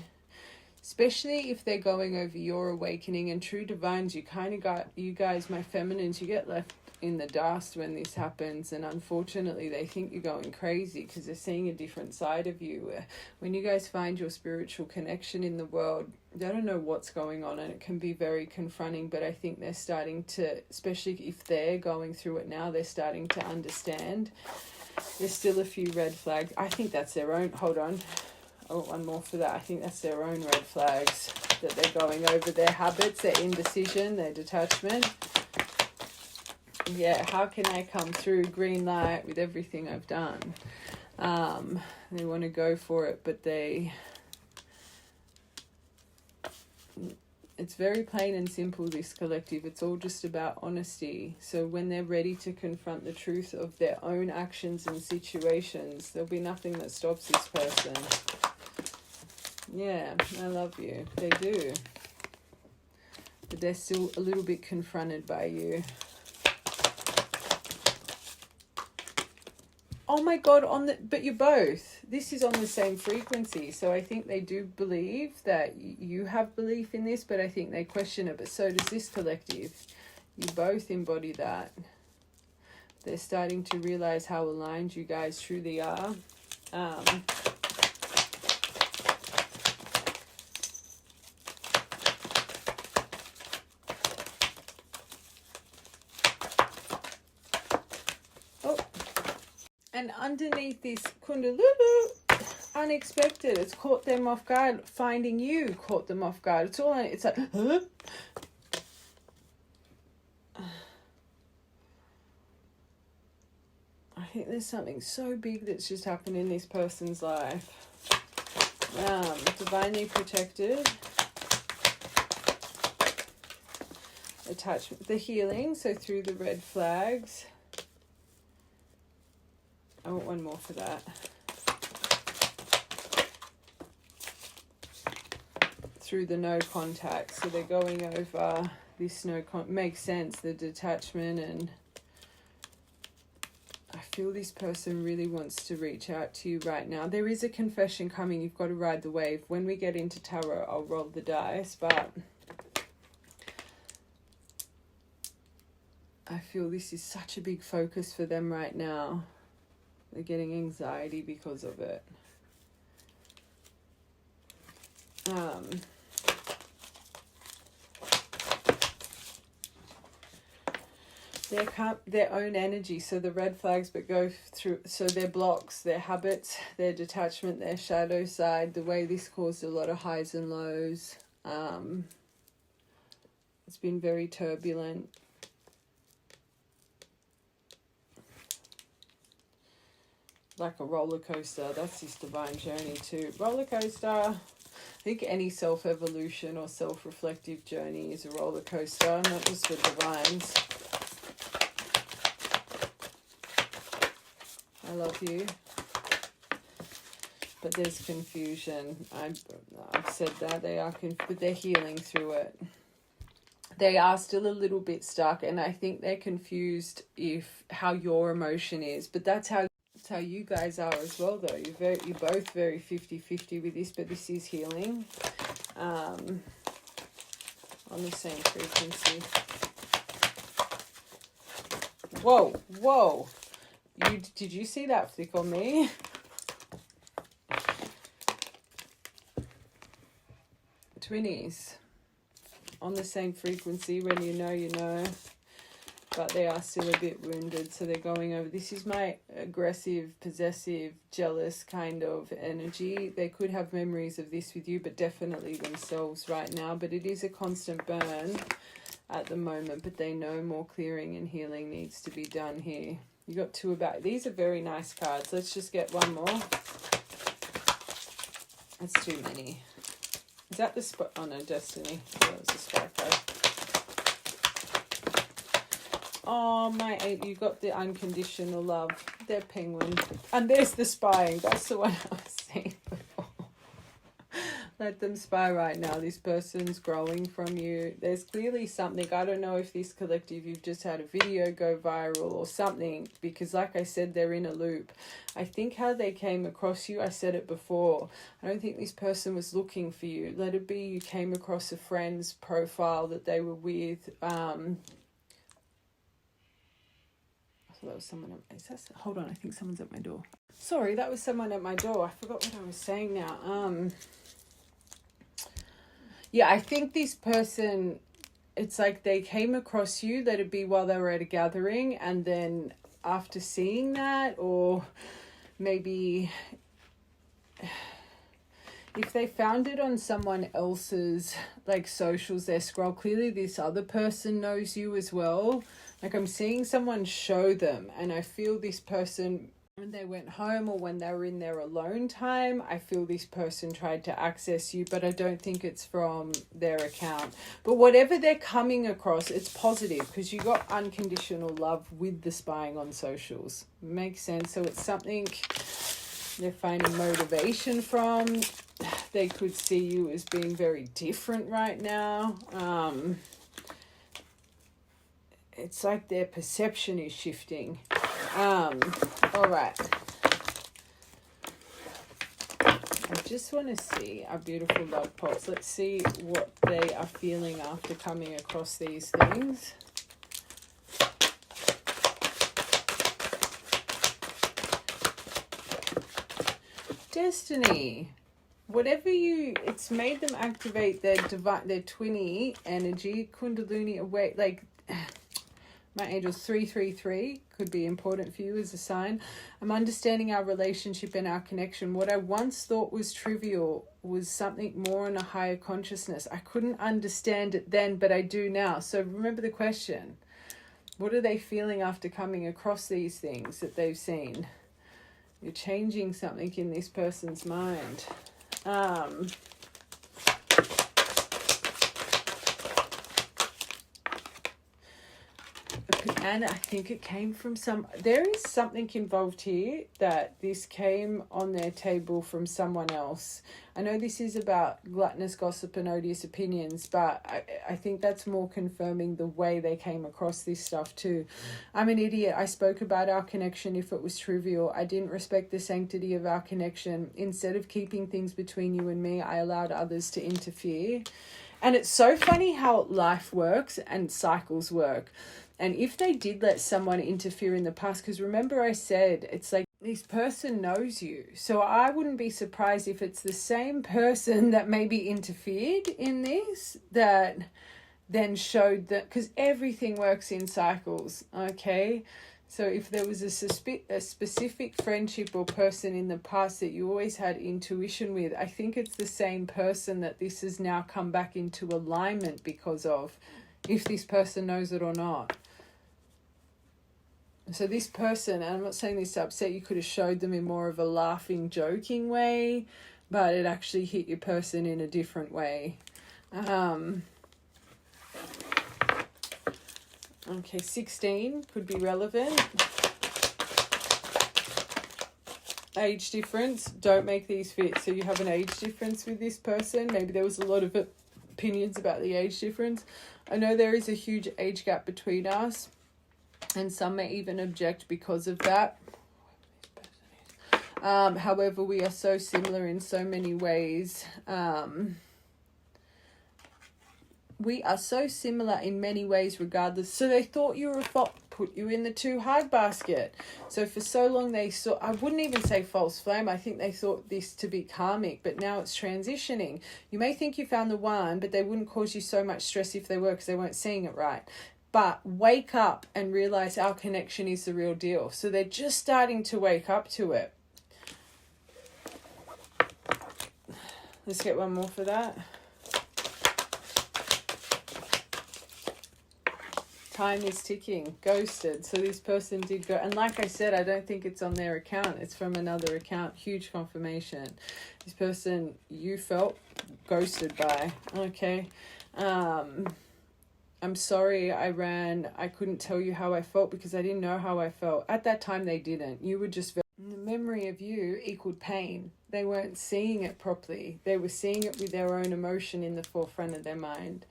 Especially if they're going over your awakening, and true divines, you kind of got, you guys, my feminines, you get left in the dust when this happens, and unfortunately they think you're going crazy because they're seeing a different side of you. When you guys find your spiritual connection in the world, they don't know what's going on, and it can be very confronting, but I think they're starting to, especially if they're going through it now, they're starting to understand. There's still a few red flags. I think that's their own, hold on. Oh, one more for that. I think that's their own red flags, that they're going over their habits, their indecision, their detachment. Yeah, how can I come through green light with everything I've done? They want to go for it, but it's very plain and simple, this collective. It's all just about honesty. So when they're ready to confront the truth of their own actions and situations, there'll be nothing that stops this person. Yeah, I love you. They do. But they're still a little bit confronted by you. Oh my God, but you're both. This is on the same frequency. So I think they do believe that you have belief in this, but I think they question it. But so does this collective. You both embody that. They're starting to realize how aligned you guys truly are. And underneath this Kundalulu, unexpected. It's caught them off guard. Finding you caught them off guard. It's all, it's like, huh? I think there's something so big that's just happened in this person's life. Divinely protected. Attachment, the healing, so through the red flags. I want one more for that. Through the no contact, so they're going over this makes sense, the detachment, and I feel this person really wants to reach out to you right now. There is a confession coming. You've got to ride the wave. When we get into tarot, I'll roll the dice, but I feel this is such a big focus for them right now. They're getting anxiety because of it. Their own energy, so the red flags, but go through, so their blocks, their habits, their detachment, their shadow side, the way this caused a lot of highs and lows. It's been very turbulent. Like a roller coaster. That's this divine journey too. Roller coaster. I think any self-evolution or self-reflective journey is a roller coaster, not just for divines. I love you. But there's confusion. I've said that. They are but they're healing through it. They are still a little bit stuck, and I think they're confused how your emotion is. But that's how you guys are as well, though. You're both very 50-50 with this, but this is healing on the same frequency. Whoa. Did you see that flick on me? Twinnies. On the same frequency. When you know. But they are still a bit wounded, so they're going over. This is my aggressive, possessive, jealous kind of energy. They could have memories of this with you, but definitely themselves right now. But it is a constant burn at the moment, but they know more clearing and healing needs to be done here. You got two about. These are very nice cards. Let's just get one more. That's too many. Is that the spot? Oh no, Destiny. That was a spot card. Oh, my eight, you got the unconditional love. They're penguin. And there's the spying. That's the one I was saying before. Let them spy right now. This person's growing from you. There's clearly something. I don't know if this collective, you've just had a video go viral or something, because like I said, they're in a loop. I think how they came across you, I said it before, I don't think this person was looking for you. Let it be you came across a friend's profile that they were with, that was someone hold on, I think someone's at my door. Sorry, that was someone at my door. I forgot what I was saying now. Yeah, I think this person, it's like they came across you, let it be while they were at a gathering, and then after seeing that, or maybe if they found it on someone else's like socials, their scroll, clearly this other person knows you as well. Like I'm seeing someone show them, and I feel this person, when they went home or when they were in their alone time, I feel this person tried to access you, but I don't think it's from their account. But whatever they're coming across, it's positive, because you got unconditional love with the spying on socials. Makes sense. So it's something they're finding motivation from. They could see you as being very different right now. It's like their perception is shifting. All right. I just want to see our beautiful love pots. Let's see what they are feeling after coming across these things. Destiny. Whatever it's made them activate their twinny energy, kundalini awake, like My angels 333 could be important for you as a sign. I'm understanding our relationship and our connection. What I once thought was trivial was something more in a higher consciousness. I couldn't understand it then, but I do now. So remember the question. What are they feeling after coming across these things that they've seen? You're changing something in this person's mind. And I think it came from there is something involved here that this came on their table from someone else. I know this is about gluttonous gossip and odious opinions, but I think that's more confirming the way they came across this stuff too. I'm an idiot. I spoke about our connection if it was trivial. I didn't respect the sanctity of our connection. Instead of keeping things between you and me, I allowed others to interfere. And it's so funny how life works and cycles work. And if they did let someone interfere in the past, because remember I said, it's like this person knows you. So I wouldn't be surprised if it's the same person that maybe interfered in this that then showed that, because everything works in cycles, okay? So if there was a specific friendship or person in the past that you always had intuition with, I think it's the same person that this has now come back into alignment because of, if this person knows it or not. So this person, and I'm not saying this to upset, you could have showed them in more of a laughing, joking way, but it actually hit your person in a different way. Okay, 16 could be relevant. Age difference, don't make these fit. So you have an age difference with this person. Maybe there was a lot of opinions about the age difference. I know there is a huge age gap between us, and some may even object because of that. However, we are so similar in so many ways. We are so similar in many ways regardless. So they thought you were put you in the too hard basket. So for so long they saw, I wouldn't even say false flame. I think they thought this to be karmic, but now it's transitioning. You may think you found the one, but they wouldn't cause you so much stress if they were, because they weren't seeing it right. But wake up and realize our connection is the real deal. So they're just starting to wake up to it. Let's get one more for that. Time is ticking. Ghosted. So this person did go. And like I said, I don't think it's on their account. It's from another account. Huge confirmation. This person you felt ghosted by. Okay. I'm sorry I ran. I couldn't tell you how I felt because I didn't know how I felt. At that time, they didn't. You were just... The memory of you equaled pain. They weren't seeing it properly. They were seeing it with their own emotion in the forefront of their mind.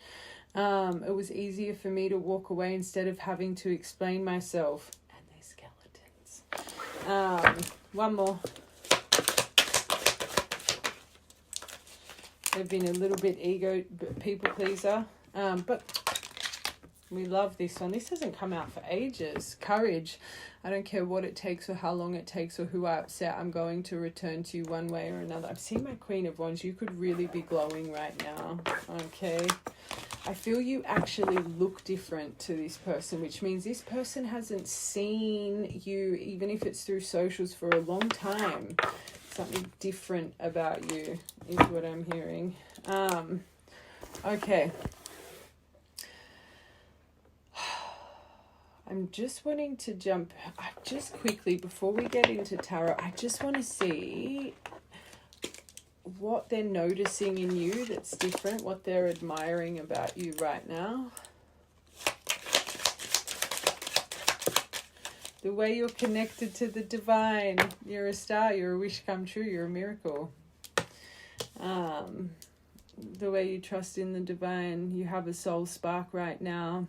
It was easier for me to walk away instead of having to explain myself. And they're skeletons. One more. They've been a little bit people pleaser. But we love this one. This hasn't come out for ages. Courage. I don't care what it takes or how long it takes or who I upset. I'm going to return to you one way or another. I've seen my Queen of Wands. You could really be glowing right now. Okay. I feel you actually look different to this person, which means this person hasn't seen you, even if it's through socials, for a long time. Something different about you is what I'm hearing. Okay. I'm just wanting to jump, just quickly, before we get into tarot, I just want to see what they're noticing in you that's different, what they're admiring about you right now. The way you're connected to the divine. You're a star, you're a wish come true, you're a miracle. The way you trust in the divine, you have a soul spark right now.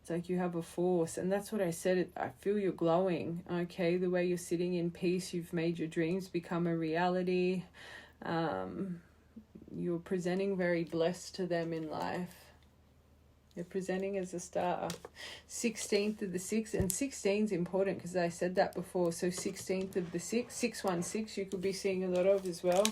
It's like you have a force, and that's what I said. I feel you're glowing, okay? The way you're sitting in peace, you've made your dreams become a reality. You're presenting very blessed to them in life. You're presenting as a star. 16th of the 6th, and 16 is important because I said that before. So 16th of the 6th, 616, you could be seeing a lot of as well.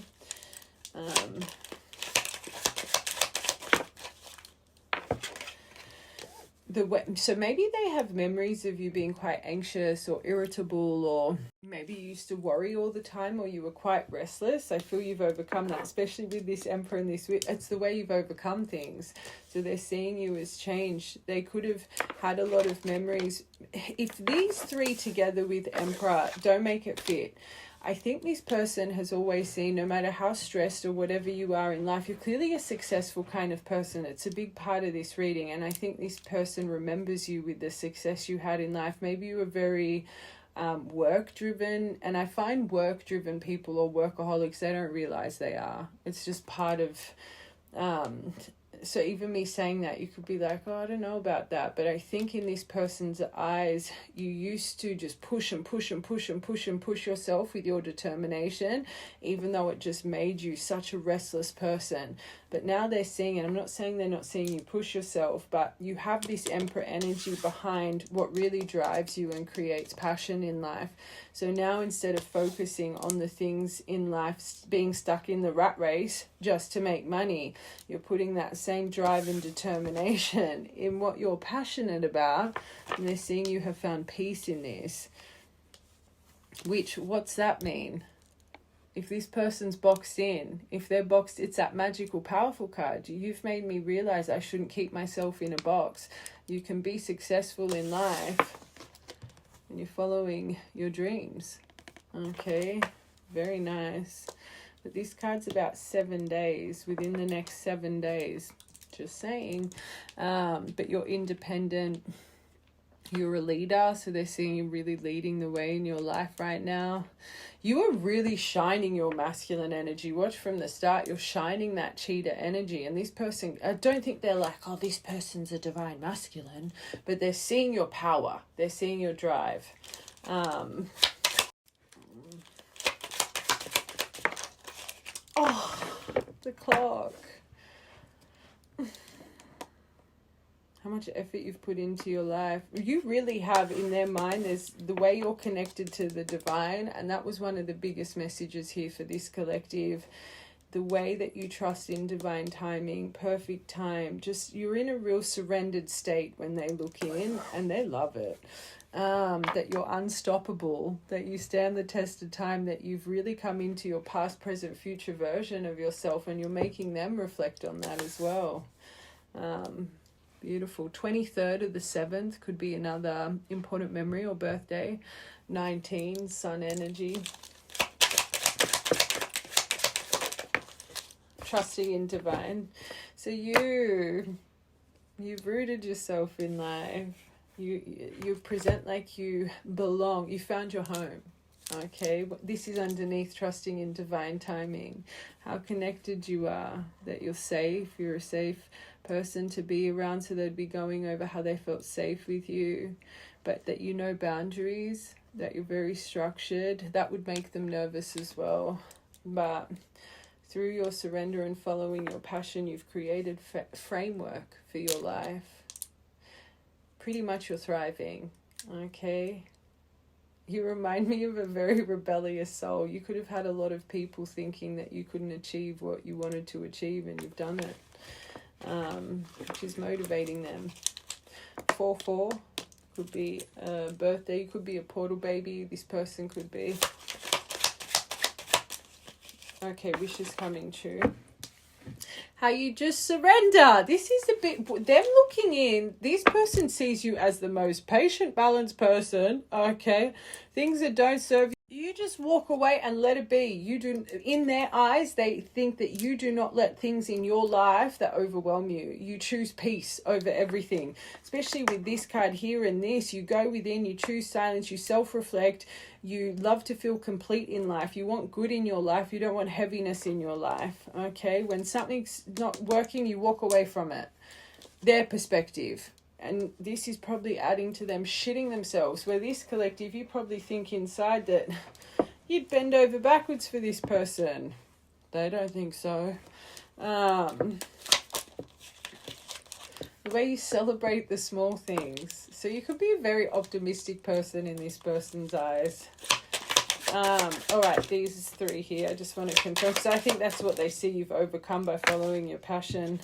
the way, so maybe they have memories of you being quite anxious or irritable, or maybe you used to worry all the time, or you were quite restless. I feel you've overcome that, especially with this Emperor and this. It's the way you've overcome things. So they're seeing you as changed. They could have had a lot of memories. If these three together with Emperor don't make it fit, I think this person has always seen, no matter how stressed or whatever you are in life, you're clearly a successful kind of person. It's a big part of this reading. And I think this person remembers you with the success you had in life. Maybe you were very work-driven. And I find work-driven people or workaholics, they don't realize they are. It's just part of... So even me saying that, you could be like, oh, I don't know about that. But I think in this person's eyes, you used to just push and push and push and push and push yourself with your determination, even though it just made you such a restless person. But now they're seeing it. I'm not saying they're not seeing you push yourself, but you have this Emperor energy behind what really drives you and creates passion in life. So now instead of focusing on the things in life, being stuck in the rat race just to make money, you're putting that same drive and determination in what you're passionate about. And they're seeing you have found peace in this. Which, what's that mean? If this person's boxed in, if they're boxed, it's that magical, powerful card. You've made me realize I shouldn't keep myself in a box. You can be successful in life when you're following your dreams. Okay, very nice. But this card's about 7 days, within the next 7 days. Just saying. But you're independent. You're a leader, so they're seeing you really leading the way in your life right now. You are really shining your masculine energy. Watch from the start, you're shining that cheetah energy. And this person, I don't think they're like, oh, this person's a divine masculine, but they're seeing your power. They're seeing your drive. Oh, the clock. How much effort you've put into your life. You really have, in their mind, there's the way you're connected to the divine. And that was one of the biggest messages here for this collective. The way that you trust in divine timing, perfect time. Just, you're in a real surrendered state when they look in, and they love it. That you're unstoppable, that you stand the test of time, that you've really come into your past, present, future version of yourself, and you're making them reflect on that as well. Beautiful. 23rd of the 7th could be another important memory or birthday. 19, sun energy. Trusting in divine. So you've rooted yourself in life. You present like you belong. You found your home. Okay, this is underneath trusting in divine timing. How connected you are, that you're safe, you're a safe person to be around, so they'd be going over how they felt safe with you, but that you know boundaries, that you're very structured. That would make them nervous as well. But through your surrender and following your passion, you've created framework for your life. Pretty much you're thriving. Okay. You remind me of a very rebellious soul. You could have had a lot of people thinking that you couldn't achieve what you wanted to achieve, and you've done it, which is motivating them. 4-4 could be a birthday. You could be a portal baby. This person could be. Okay, wishes coming true. How you just surrender. This is a bit, them looking in, this person sees you as the most patient, balanced person, okay? Things that don't serve you, you just walk away and let it be. You do, in their eyes, they think that you do not let things in your life that overwhelm you. You choose peace over everything, especially with this card here and this. You go within, you choose silence, you self-reflect. You love to feel complete in life. You want good in your life. You don't want heaviness in your life, okay? When something's not working, you walk away from it. Their perspective. And this is probably adding to them shitting themselves. Where this collective, you probably think inside that you'd bend over backwards for this person. They don't think so. The way you celebrate the small things. So you could be a very optimistic person in this person's eyes. All right, these 3 here. I just want to confirm, because I think that's what they see you've overcome by following your passion.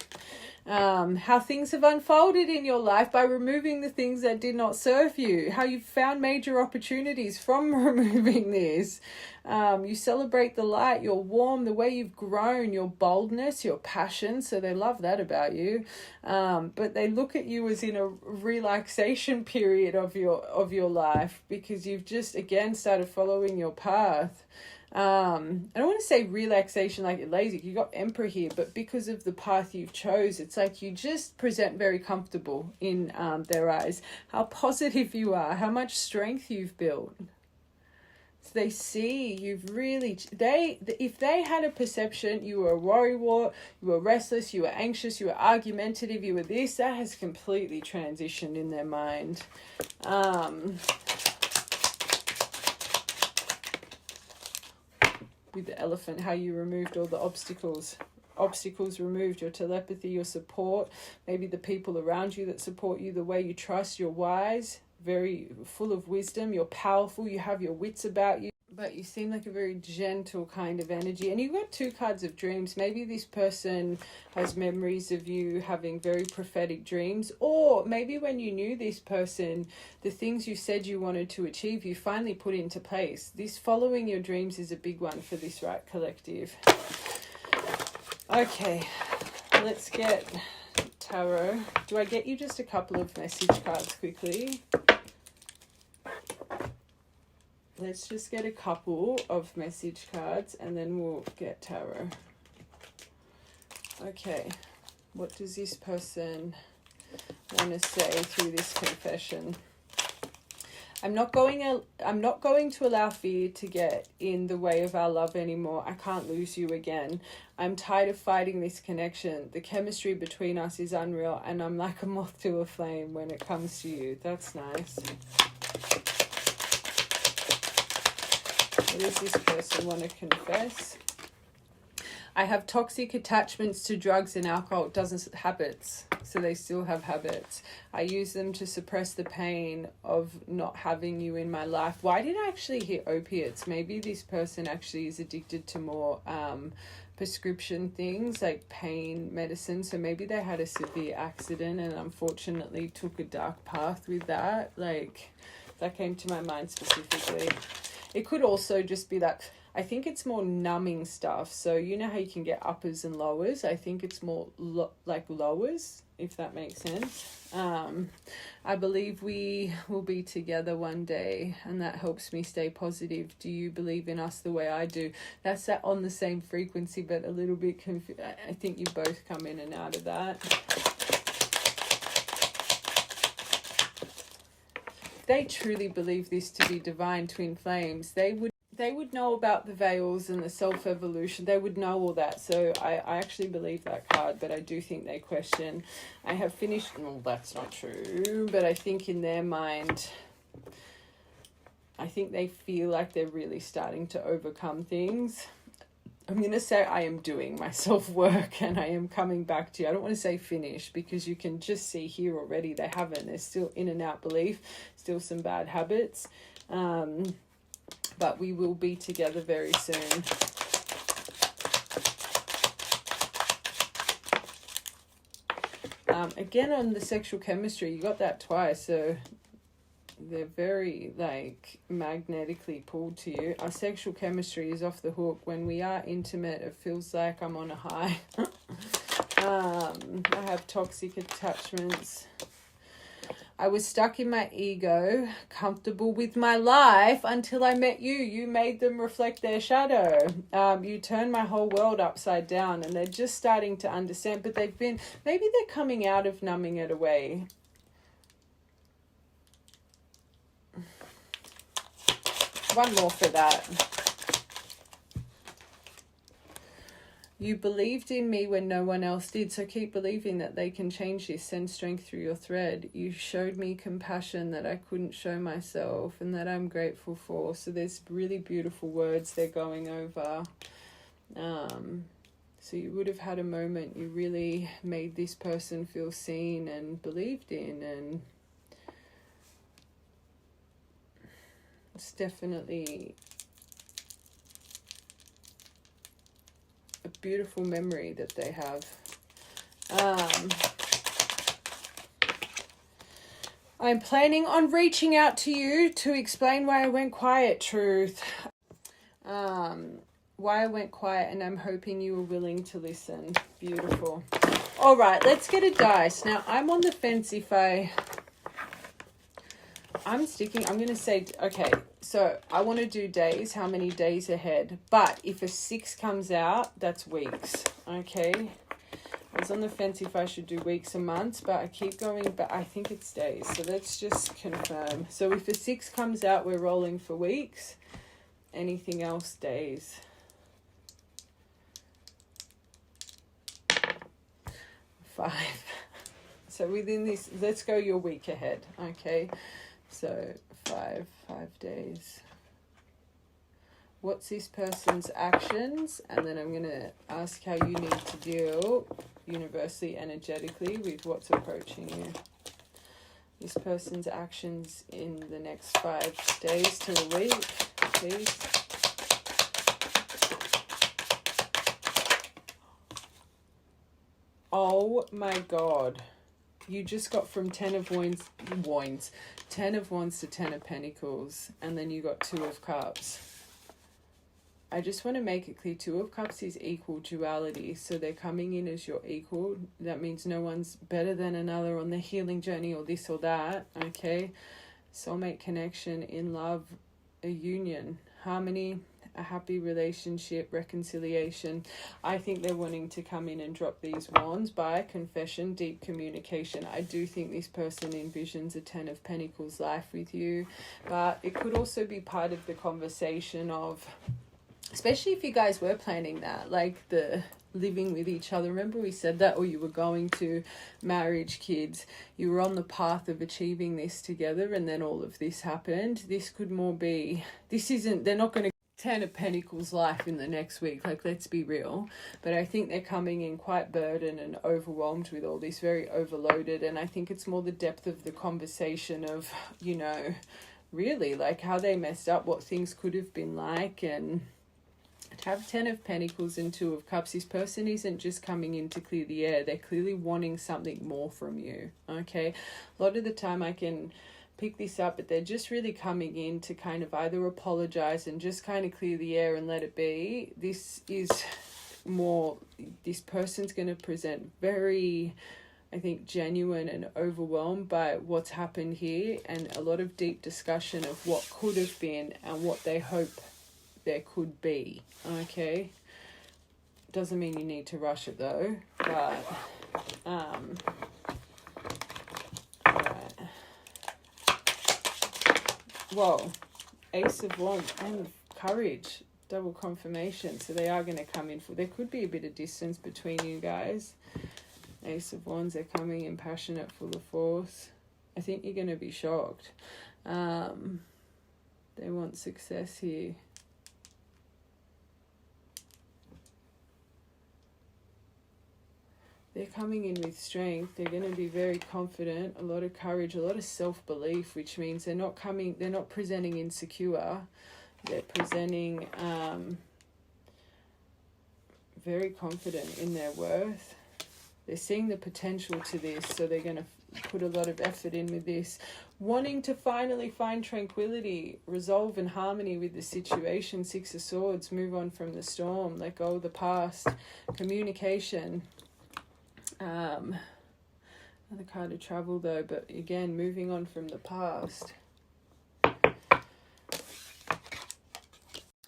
how things have unfolded in your life by removing the things that did not serve you, how you've found major opportunities from removing this. You celebrate the light, you're warm, the way you've grown, your boldness, your passion, so they love that about you. But they look at you as in a relaxation period of your life, because you've just again started following your path. I don't want to say relaxation like you're lazy, you got Emperor here, but because of the path you've chose, it's like you just present very comfortable in their eyes. How positive you are, how much strength you've built. So they see you've really, if they had a perception you were a worrywart, you were restless, you were anxious, you were argumentative, you were this, that has completely transitioned in their mind. With the elephant, how you removed all the obstacles removed, your telepathy, your support, maybe the people around you that support you, the way you trust, you're wise, very full of wisdom, you're powerful, you have your wits about you, but you seem like a very gentle kind of energy. And you've got 2 cards of dreams. Maybe this person has memories of you having very prophetic dreams, or maybe when you knew this person, the things you said you wanted to achieve, you finally put into place. This following your dreams is a big one for this right collective. Okay, let's get tarot. Do I get you just a couple of message cards quickly? Let's just get a couple of message cards and then we'll get tarot. Okay, what does this person want to say through this confession? I'm not going to allow fear to get in the way of our love anymore. I can't lose you again. I'm tired of fighting this connection. The chemistry between us is unreal, and I'm like a moth to a flame when it comes to you. That's nice. What does this person want to confess? I have toxic attachments to drugs and alcohol. Habits. So they still have habits. I use them to suppress the pain of not having you in my life. Why did I actually hear opiates? Maybe this person actually is addicted to more prescription things like pain medicine. So maybe they had a severe accident and unfortunately took a dark path with that. Like, that came to my mind specifically. It could also just be that, I think it's more numbing stuff. So you know how you can get uppers and lowers? I think it's more like lowers, if that makes sense. I believe we will be together one day, and that helps me stay positive. Do you believe in us the way I do? That's that on the same frequency, but a little bit confused. I think you both come in and out of that. They truly believe this to be divine twin flames. They would know about the veils and the self-evolution. They would know all that. So I actually believe that card, but I do think they question. I have finished. Well, that's not true. But I think in their mind, I think they feel like they're really starting to overcome things. I'm going to say I am doing my self-work and I am coming back to you. I don't want to say finish, because you can just see here already they haven't. There's still in and out belief, still some bad habits. But we will be together very soon. Again, on the sexual chemistry, you got that twice, so they're very, like, magnetically pulled to you. Our sexual chemistry is off the hook. When we are intimate, it feels like I'm on a high. I have toxic attachments. I was stuck in my ego, comfortable with my life until I met you. You made them reflect their shadow. You turned my whole world upside down, and they're just starting to understand. But maybe they're coming out of numbing it away. One more for that. You believed in me when no one else did, so keep believing that they can change this. Send strength through your thread. You showed me compassion that I couldn't show myself, and that I'm grateful for. So there's really beautiful words they're going over. So you would have had a moment you really made this person feel seen and believed in, and it's definitely a beautiful memory that they have. I'm planning on reaching out to you to explain why I went quiet, truth. Why I went quiet, and I'm hoping you were willing to listen. Beautiful. All right, let's get a dice. Now, I'm on the fence if I'm going to say, okay, so I want to do days, how many days ahead. But if a 6 comes out, that's weeks, okay? I was on the fence if I should do weeks or months, but I keep going, but I think it's days. So let's just confirm. So if a 6 comes out, we're rolling for weeks. Anything else, days. 5. So within this, let's go your week ahead, okay? So 5 days. What's this person's actions? And then I'm going to ask how you need to deal universally, energetically, with what's approaching you. This person's actions in the next 5 days to a week, please. Oh my God. You just got from 10 of Wands, 10 of Wands to 10 of Pentacles, and then you got 2 of Cups. I just want to make it clear, 2 of Cups is equal duality, so they're coming in as your equal. That means no one's better than another on the healing journey or this or that, okay? Soulmate connection, in love, a union, harmony, a happy relationship, reconciliation. I think they're wanting to come in and drop these wands by confession, deep communication. I do think this person envisions a 10 of Pentacles life with you, but it could also be part of the conversation of, especially if you guys were planning that, like the living with each other. Remember we said that, or you were going to marriage, kids, you were on the path of achieving this together, and then all of this happened. This could more be, this isn't, they're not going to 10 of Pentacles life in the next week, like, let's be real. But I think they're coming in quite burdened and overwhelmed with all this, very overloaded. And I think it's more the depth of the conversation of, you know, really like how they messed up, what things could have been like. And to have 10 of Pentacles and 2 of Cups, this person isn't just coming in to clear the air. They're clearly wanting something more from you, okay? A lot of the time I can pick this up, but they're just really coming in to kind of either apologize and just kind of clear the air and let it be. This is more, this person's going to present very, I think, genuine and overwhelmed by what's happened here, and a lot of deep discussion of what could have been and what they hope there could be, okay? Doesn't mean you need to rush it though, but whoa, Ace of Wands and Courage, double confirmation. So they are going to come in for, there could be a bit of distance between you guys. Ace of Wands, they're coming in passionate, full of force. I think you're going to be shocked. They want success here. They're coming in with strength. They're going to be very confident, a lot of courage, a lot of self-belief, which means they're not presenting insecure. They're presenting very confident in their worth. They're seeing the potential to this, so they're going to put a lot of effort in with this. Wanting to finally find tranquility, resolve and harmony with the situation. 6 of Swords, move on from the storm, let go of the past. Communication. Another card of travel though, but again, moving on from the past.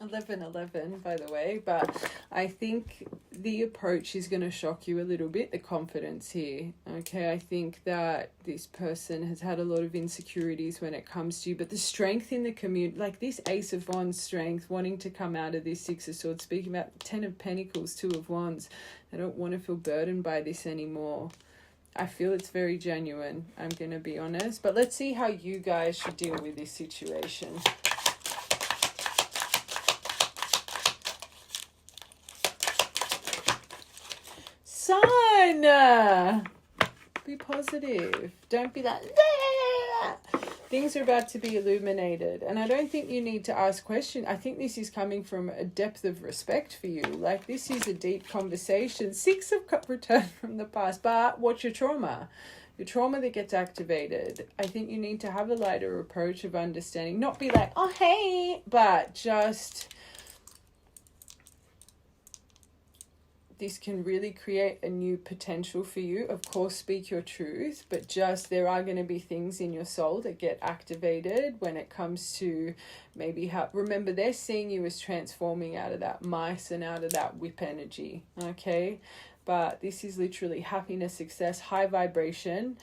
11 by the way, but I think the approach is going to shock you a little bit, the confidence here, okay? I think that this person has had a lot of insecurities when it comes to you, but the strength in the community, like this Ace of Wands strength, wanting to come out of this 6 of Swords, speaking about 10 of Pentacles, 2 of Wands. I don't want to feel burdened by this anymore. I feel it's very genuine, I'm going to be honest, but let's see how you guys should deal with this situation. Sun! Be positive. Don't be like, nah! Things are about to be illuminated. And I don't think you need to ask questions. I think this is coming from a depth of respect for you. Like, this is a deep conversation. 6 of Cups return from the past. But what's your trauma? Your trauma that gets activated. I think you need to have a lighter approach of understanding. Not be like, oh, hey, but just... this can really create a new potential for you. Of course, speak your truth, but just there are going to be things in your soul that get activated when it comes to maybe how... remember, they're seeing you as transforming out of that mice and out of that whip energy, okay? But this is literally happiness, success, high vibration,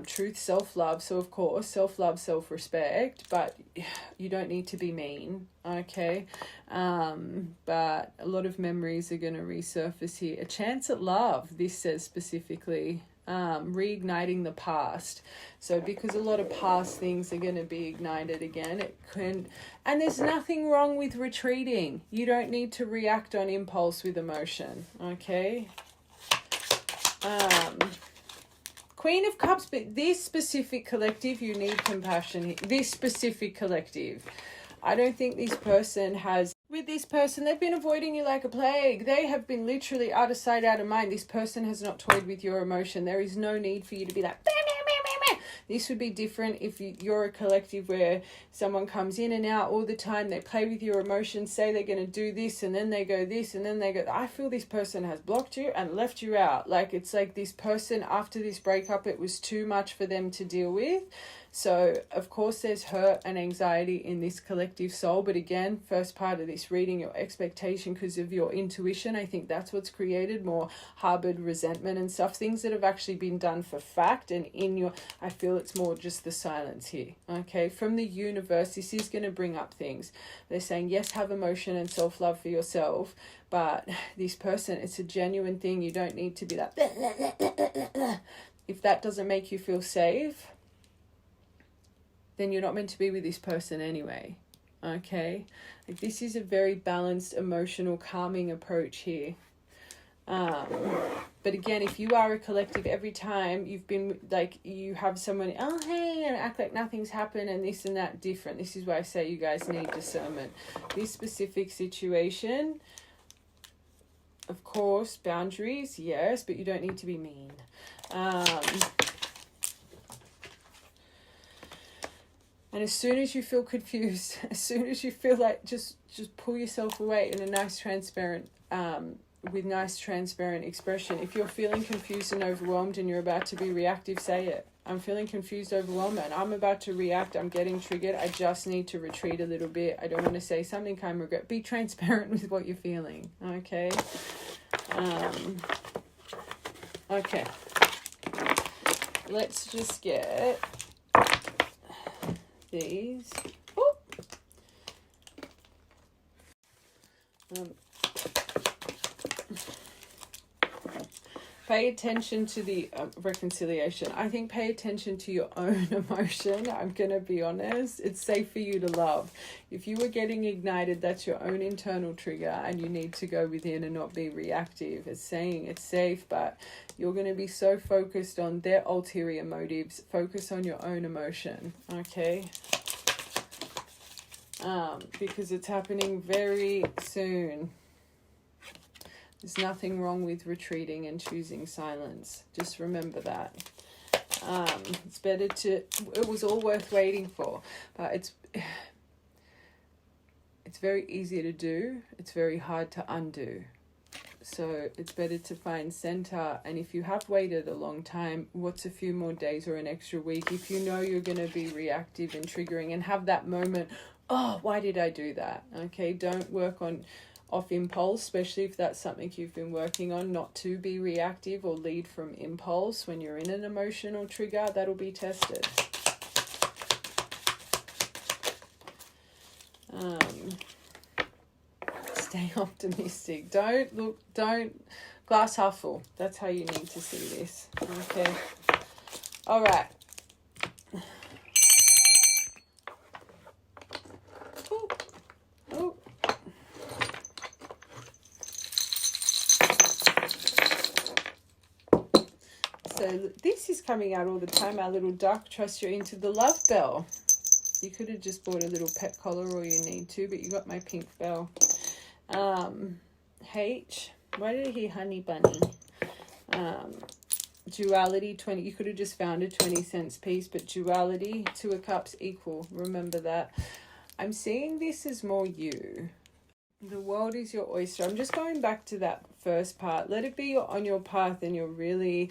truth, self-love. So, of course, self-love, self-respect, but you don't need to be mean, okay? But a lot of memories are going to resurface here. A chance at love, this says specifically. Reigniting the past. So because a lot of past things are going to be ignited again, it can... and there's nothing wrong with retreating. You don't need to react on impulse with emotion, okay? Queen of Cups, but this specific collective, you need compassion. This specific collective, I don't think this person has... with this person, they've been avoiding you like a plague. They have been literally out of sight, out of mind. This person has not toyed with your emotion. There is no need for you to be like... This would be different if you're a collective where someone comes in and out all the time. They play with your emotions, say they're going to do this, and then they go this, and then they go... I feel this person has blocked you and left you out. Like, it's like this person, after this breakup, it was too much for them to deal with. So, of course, there's hurt and anxiety in this collective soul. But again, first part of this reading, your expectation because of your intuition, I think that's what's created more harbored resentment and stuff. Things that have actually been done for fact and in your... I feel it's more just the silence here, okay? From the universe, this is going to bring up things. They're saying, yes, have emotion and self-love for yourself. But this person, it's a genuine thing. You don't need to be like... if that doesn't make you feel safe, then you're not meant to be with this person anyway, okay? Like, this is a very balanced, emotional, calming approach here. But again, if you are a collective, every time you've been, like, you have someone, oh, hey, and act like nothing's happened and this and that different. This is why I say you guys need discernment. This specific situation, of course, boundaries, yes, but you don't need to be mean. And as soon as you feel confused, as soon as you feel like, just pull yourself away in a nice, transparent, with nice, transparent expression. If you're feeling confused and overwhelmed and you're about to be reactive, say it. I'm feeling confused, overwhelmed, and I'm about to react. I'm getting triggered. I just need to retreat a little bit. I don't want to say something I regret. Be transparent with what you're feeling, okay? Okay. Let's just get... these. Pay attention to the reconciliation. I think pay attention to your own emotion. I'm going to be honest. It's safe for you to love. If you were getting ignited, that's your own internal trigger and you need to go within and not be reactive. It's saying it's safe, but you're going to be so focused on their ulterior motives. Focus on your own emotion, okay? Because it's happening very soon. There's nothing wrong with retreating and choosing silence. Just remember that. It's better to... it was all worth waiting for. But it's very easy to do. It's very hard to undo. So it's better to find center. And if you have waited a long time, what's a few more days or an extra week? If you know you're going to be reactive and triggering and have that moment, oh, why did I do that? Okay, don't work on... off impulse, especially if that's something you've been working on, not to be reactive or lead from impulse. When you're in an emotional trigger, that'll be tested. Stay optimistic. Don't glass half full. That's how you need to see this. Okay. All right. So this is coming out all the time, our little duck. Trust you're into the love bell. You could have just bought a little pet collar, or you need to, but you got my pink bell. H, why did I hear honey bunny? Duality, 20, you could have just found a 20 cents piece, but duality, 2 of cups, equal. Remember that. I'm seeing this as more you. The world is your oyster. I'm just going back to that first part. Let it be on your path, and you'll really,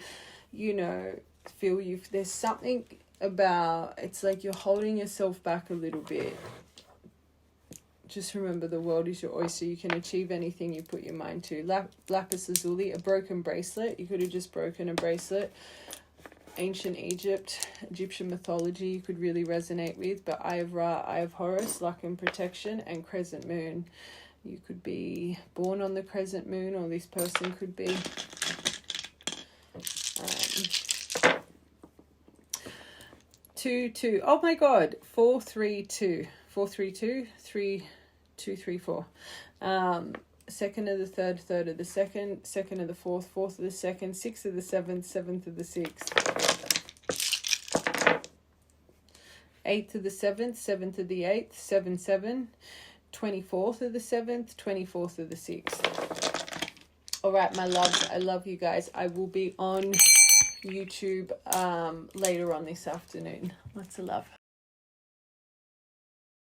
you know, feel there's something about, it's like you're holding yourself back a little bit. Just remember, the world is your oyster. You can achieve anything you put your mind to. Lapis lazuli, a broken bracelet. You could have just broken a bracelet. Ancient Egypt, Egyptian mythology, you could really resonate with. But Eye of Ra, Eye of Horus, luck and protection, and crescent moon. You could be born on the crescent moon, or this person could be. 2-2. Oh my God. 4-3-2. 4-3-2. 3-2-3-4. Second of the third, third of the second, second of the fourth, fourth of the second, sixth of the seventh, seventh of the sixth, eighth of the seventh, seventh of the eighth, 7-7, 24th of the seventh, 24th of the sixth. All right, my loves, I love you guys. I will be on YouTube later on this afternoon. Lots of love.